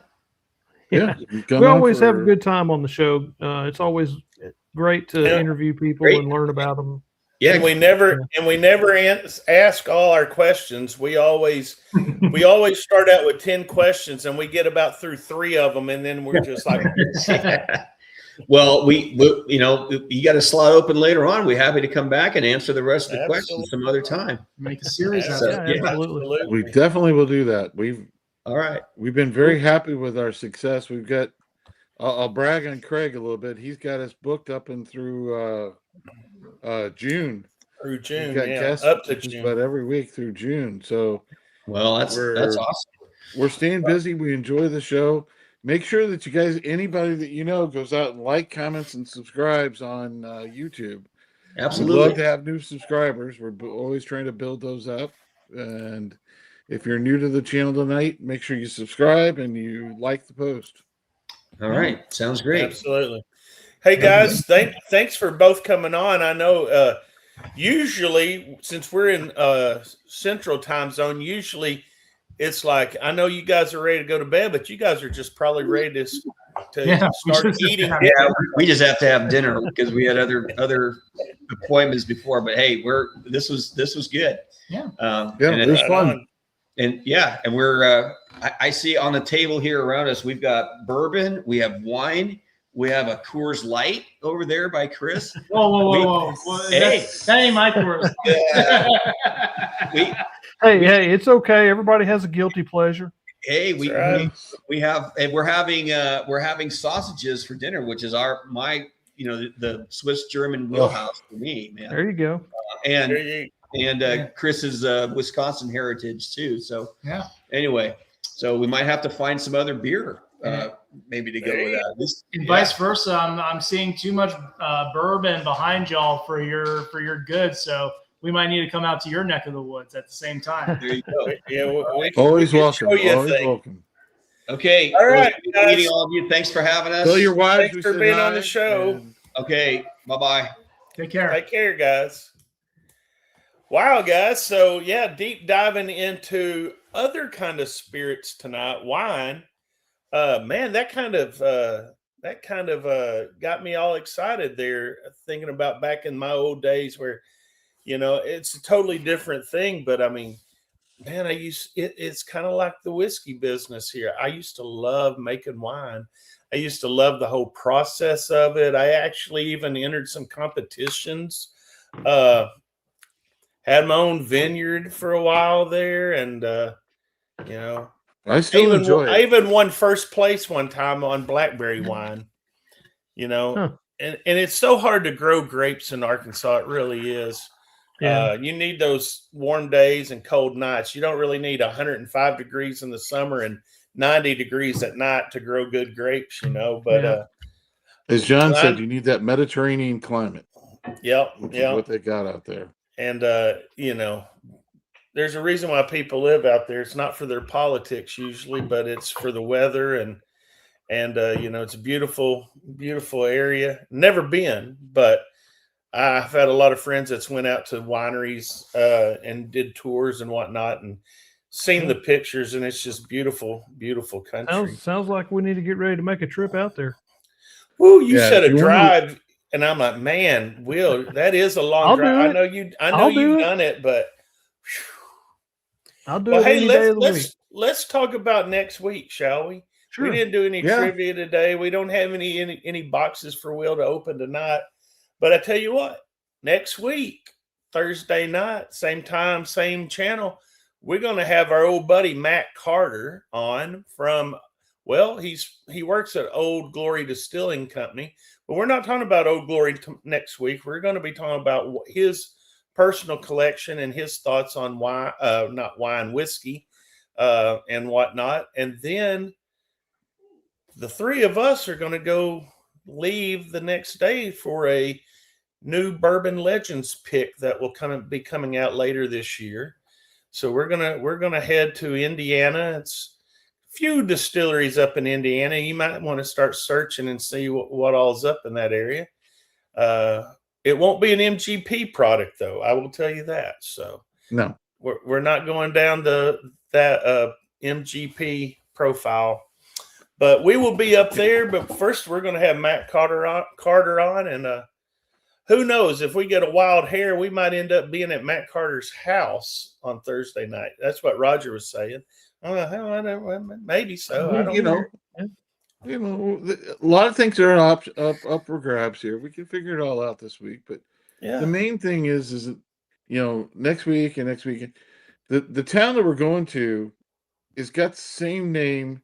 Yeah. We always have a good time on the show. It's always great to interview people and learn about them. Yeah, and we never ask all our questions. We always start out with 10 questions, and we get about through 3 of them, and then we're just like, well, you got a slot open later on. We're happy to come back and answer the rest of the questions some other time. Make a series out of it. Absolutely. We definitely will do that. All right. We've been very happy with our success. We've got. I'll brag on Craig a little bit. He's got us booked up and through June. Through June, We've got guests up to June. but every week through June. So, well, that's awesome. We're staying busy. We enjoy the show. Make sure that you guys, anybody that you know, goes out and comments, and subscribes on YouTube. Absolutely. We'd love to have new subscribers. We're always trying to build those up. And if you're new to the channel tonight, make sure you subscribe and you like the post. All right. Sounds great. Absolutely. Hey guys, thanks for both coming on. I know usually since we're in Central Time Zone, usually it's like, I know you guys are ready to go to bed, but you guys are just probably ready to start eating. Yeah, we just have to have dinner because we had other appointments before. But hey, this was good. Yeah. It was fun. And we're I see on the table here around us, we've got bourbon, we have wine, We have a Coors Light over there by Chris. Whoa. Hey. That ain't my course. Hey, it's okay. Everybody has a guilty pleasure. Hey, That's right. we have, and we're having sausages for dinner, which is the Swiss German wheelhouse for me, man. There you go. And Chris's Wisconsin heritage too. So Yeah. anyway, so we might have to find some other beer maybe to go with that. And vice versa, I'm seeing too much bourbon behind y'all for your goods, so we might need to come out to your neck of the woods at the same time. There you go. Yeah, Always we can welcome. show you a Always thing. welcome. Okay. All right, Well, meeting guys. all of you. Thanks for having us. Tell your wives Thanks we for said being hi, on the show. and Okay. Bye-bye. Take care. Take care, guys. Wow, guys. So yeah, deep diving into other kind of spirits tonight, wine. Man, that kind of got me all excited there, thinking about back in my old days where, it's a totally different thing. But I mean, man, it's kind of like the whiskey business here. I used to love making wine. I used to love the whole process of it. I actually even entered some competitions. Had my own vineyard for a while there, and I still enjoy I it. even won first place one time on blackberry wine. Huh. And it's so hard to grow grapes in Arkansas. It really is. Yeah. You need those warm days and cold nights. You don't really need 105 degrees in the summer and 90 degrees at night to grow good grapes, But Yeah. As John said, you need that Mediterranean climate. Yep. Which is what they got out there. And there's a reason why people live out there. It's not for their politics usually, but it's for the weather and it's a beautiful, beautiful area. Never been, but I've had a lot of friends that's went out to wineries and did tours and whatnot and seen the pictures, and it's just beautiful, beautiful country. Sounds like we need to get ready to make a trip out there. Woo, you said if a you wanna- drive, and I'm like, man, Will, that is a long I'll drive. do it. I know I'll do you've it. done it, but I'll do well, it hey, any day of the week. let's talk about next week, shall we? Sure. We didn't do any Yeah. trivia today. We don't have any boxes for Will to open tonight. But I tell you what, next week, Thursday night, same time, same channel, we're going to have our old buddy Matt Carter on from, well, he works at Old Glory Distilling Company, but we're not talking about Old Glory next week. We're going to be talking about his personal collection and his thoughts on wine, not wine, whiskey, and whatnot. And then the three of us are going to leave the next day for a new Bourbon Legends pick that will be coming out later this year. So we're gonna head to Indiana. It's a few distilleries up in Indiana. You might want to start searching and see what all's up in that area. It won't be an MGP product though. I will tell you that. So No. we're not going down that MGP profile. But we will be up there. But first, we're going to have Matt Carter on, and who knows, if we get a wild hair, we might end up being at Matt Carter's house on Thursday night. That's what Roger was saying. Maybe so. I don't know. A lot of things are up for grabs here. We can figure it all out this week, but Yeah. the main thing is that next week and next weekend, the town that we're going to is got the same name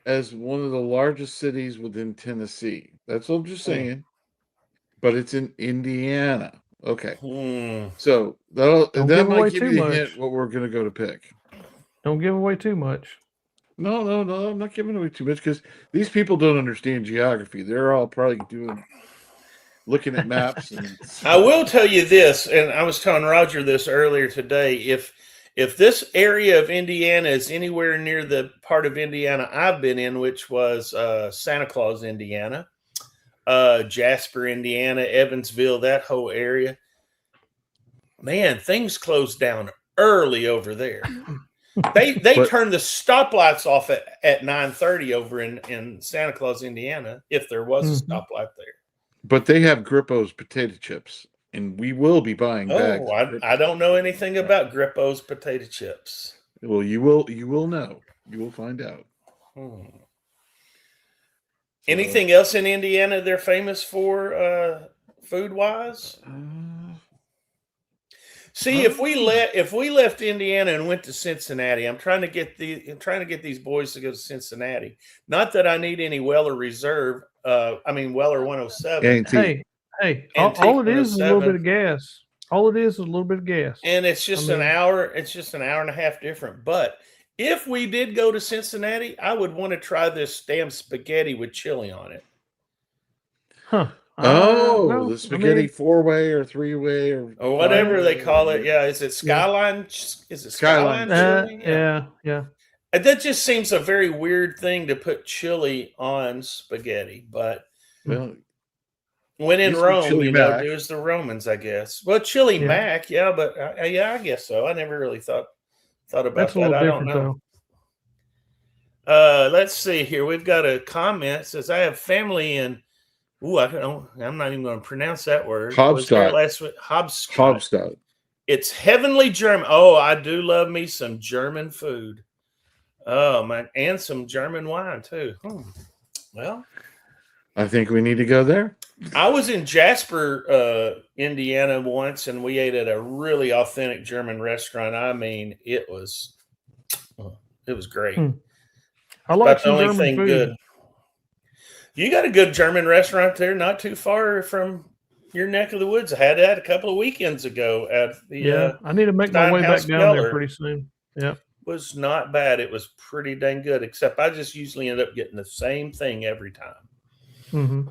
as one of the largest cities within Tennessee. That's what I'm just saying. But it's in Indiana. Okay. So that might give you a hint what we're going to go to pick. Don't give away too much. No, I'm not giving away too much because these people don't understand geography. They're all probably looking at maps. I will tell you this, and I was telling Roger this earlier today. If this area of Indiana is anywhere near the part of Indiana I've been in, which was Santa Claus, Indiana, Jasper, Indiana, Evansville, that whole area, man, things closed down early over there. They turned the stoplights off at 9:30 over in Santa Claus, Indiana, if there was a stoplight there. But they have Grippo's potato chips, and we will be buying bags. I don't know anything about Grippo's potato chips. Well, you will know. You will find out. Anything else in Indiana they're famous for, food wise? See, if we left Indiana and went to Cincinnati, I'm trying to get these boys to go to Cincinnati. Not that I need any Weller Reserve. Weller 107. Guaranteed. Hey, Antique all it is a little bit 107. of gas. All it is a little bit of gas. And it's just an hour. It's just an hour and a half different. But if we did go to Cincinnati, I would want to try this damn spaghetti with chili on it. Huh. Oh, the spaghetti 4-way or 3-way or whatever they call it. Yeah, is it Skyline? Is it Skyline chili? Yeah. And that just seems a very weird thing to put chili on spaghetti. But well, when in some Rome, chili mac. do as the Romans, I guess. Well, chili Yeah. mac, yeah, but yeah, I guess so. I never really thought about That's a that. little I don't different know. though. Let's see here. We've got a comment. It says I have family in. Ooh, I don't know. I'm not even going to pronounce that word. Was there Hobstadt. last week? Hobstadt. Hobstadt. It's heavenly German. Oh, I do love me some German food. Oh man, and some German wine too. Well, I think we need to go there. I was in Jasper, Indiana once, and we ate at a really authentic German restaurant. I mean, it was great. I like About the some only German thing food. good. You got a good German restaurant there, not too far from your neck of the woods. I had that a couple of weekends ago at the. I need to make my way back Steinhaus down Keller. there pretty soon. Yeah. Was not bad. It was pretty dang good, except I just usually end up getting the same thing every time. Mm-hmm.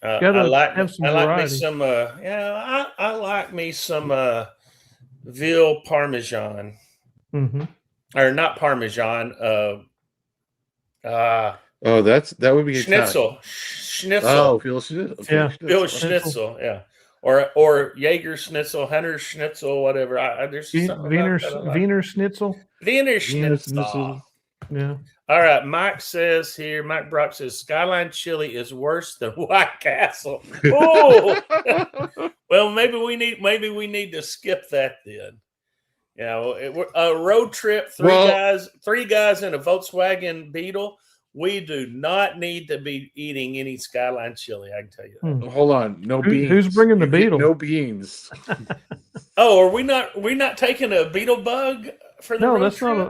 I like have some I like me variety. some I like me some veal parmesan. Mm-hmm. Or not parmesan, Oh, that would be schnitzel. Oh, veal schnitzel. Okay, Yeah. Veal Schnitzel. schnitzel, yeah. Or Jaeger schnitzel, Hunter schnitzel, whatever. There's just something Wiener, about that I like. Wiener Schnitzel. Wiener Wiener schnitzel. schnitzel. Yeah. All right, Mike says here, Mike Brock says Skyline chili is worse than White Castle. Oh, well, maybe we need to skip that then. You know, a road trip, three guys in a Volkswagen Beetle. We do not need to be eating any Skyline chili. I can tell you that. Hold on, no beans. Who's bringing the You get Beetle? No beans. Oh, are we not taking a Beetle bug for the No, road that's trip?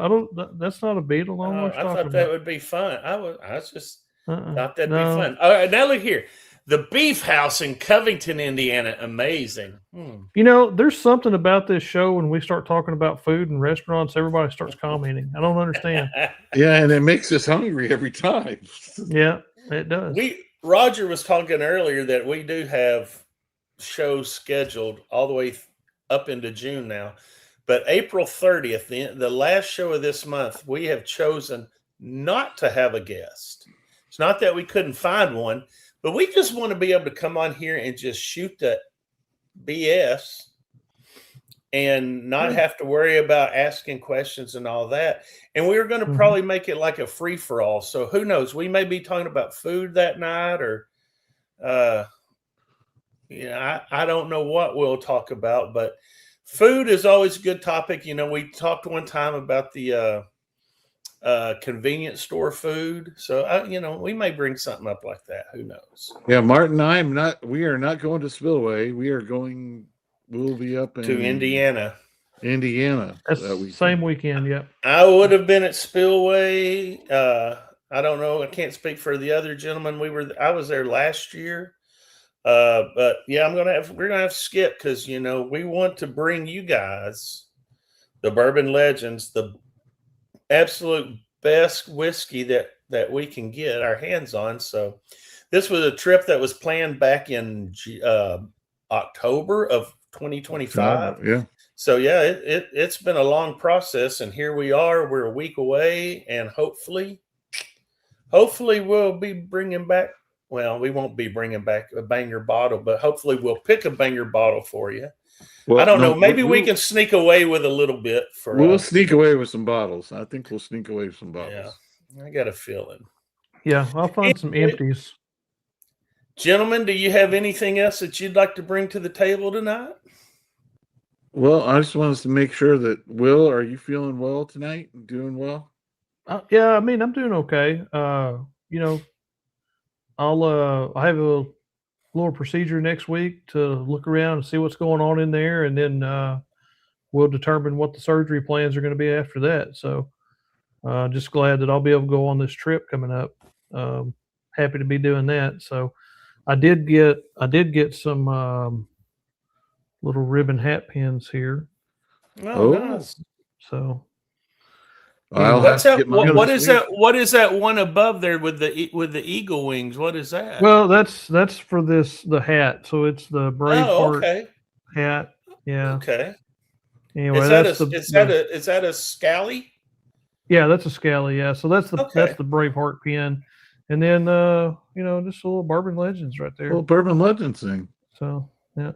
that's not a Beetle. I don't know what I you're thought talking that about. would be fun. I just thought that'd No. be fun. All right, now look here. The Beef House in Covington, Indiana. Amazing. You know, there's something about this show when we start talking about food and restaurants, everybody starts commenting. I don't understand. Yeah, and it makes us hungry every time. Yeah, it does. Roger was talking earlier that we do have shows scheduled all the way up into June now. But April 30th, the last show of this month, we have chosen not to have a guest. It's not that we couldn't find one, but we just want to be able to come on here and just shoot the BS and not have to worry about asking questions and all that. And we were going to probably make it like a free for all. So who knows? We may be talking about food that night, or I don't know what we'll talk about, but food is always a good topic. You know, we talked one time about the convenience store food. So, we may bring something up like that. Who knows? Yeah, Martin and we are not going to Spillway. We'll be up in To Indiana. That's that weekend. same weekend. Yep. I would have been at Spillway. I don't know. I can't speak for the other gentleman. I was there last year. But yeah, we're gonna have to skip because we want to bring you guys, the Bourbon Legends, the absolute best whiskey that we can get our hands on. So this was a trip that was planned back in October of 2025. Yeah. So yeah, it's been a long process, and here we are. We're a week away, and hopefully we'll be bringing back. Well, we won't be bringing back a banger bottle, but hopefully we'll pick a banger bottle for you. Well, I don't know. Maybe we can sneak away with a little bit for. We'll us. sneak away with some bottles. I think we'll sneak away with some bottles. Yeah, I got a feeling. Yeah, I'll find some empties. Gentlemen, do you have anything else that you'd like to bring to the table tonight? Well, I just wanted to make sure that Will, are you feeling well tonight? Doing well? Yeah, I mean, I'm doing okay. I have a little procedure next week to look around and see what's going on in there, and then we'll determine what the surgery plans are going to be after that. So, just glad that I'll be able to go on this trip coming up. Happy to be doing that. So, I did get some little ribbon hat pins here. Oh, Oh. nice. So, I'll What's have to that? get mine What this is week. that? What is that one above there with the eagle wings? What is that? well, that's for the hat. So it's the Braveheart okay. hat. Yeah. Okay. Anyway, Is that that's is that a scally? yeah, that's a scally. Yeah. So that's Okay. the Braveheart pin, and then just a little Bourbon Legends right there. Well, Bourbon Legends thing. So yeah.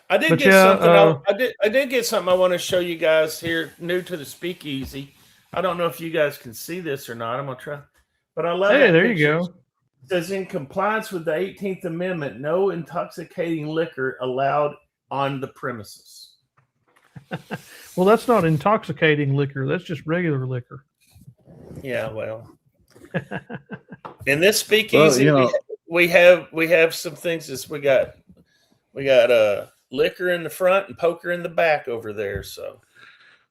I did But get yeah, something. I did get something I want to show you guys here, new to the speakeasy. I don't know if you guys can see this or not. I'm gonna try, but I love. Hey, that there picture. you go. It says in compliance with the 18th Amendment, no intoxicating liquor allowed on the premises. Well, that's not intoxicating liquor. That's just regular liquor. Yeah, well, in this speakeasy, Well, we have some things. We got liquor in the front and poker in the back over there. So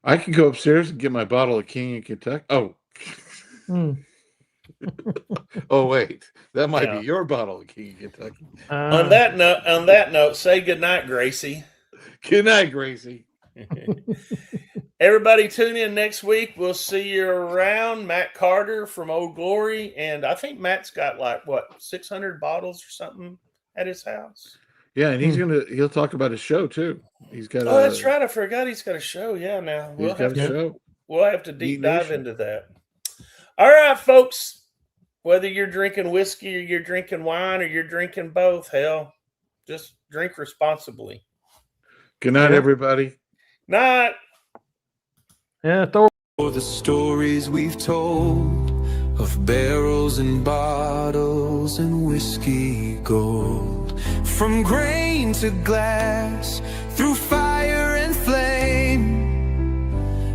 I can go upstairs and get my bottle of King in Kentucky. Oh, Hmm. oh wait, that might Yeah. be your bottle of King in Kentucky. on that note, say goodnight, Gracie. Good night, Gracie. Everybody tune in next week. We'll see you around. Matt Carter from Old Glory. And I think Matt's got 600 bottles or something at his house. Yeah, and he'll talk about his show too. He's got Oh, that's right. I forgot he's got a show. Yeah, now He's got a show. we'll have to deep Neat dive Nation. into that. All right, folks. Whether you're drinking whiskey or you're drinking wine or you're drinking both, hell, just drink responsibly. Good night, Yeah. everybody. Night. Yeah, throw For the stories we've told of barrels and bottles and whiskey gold, from grain to glass, through fire and flame,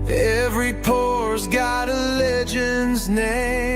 every pour's got a legend's name.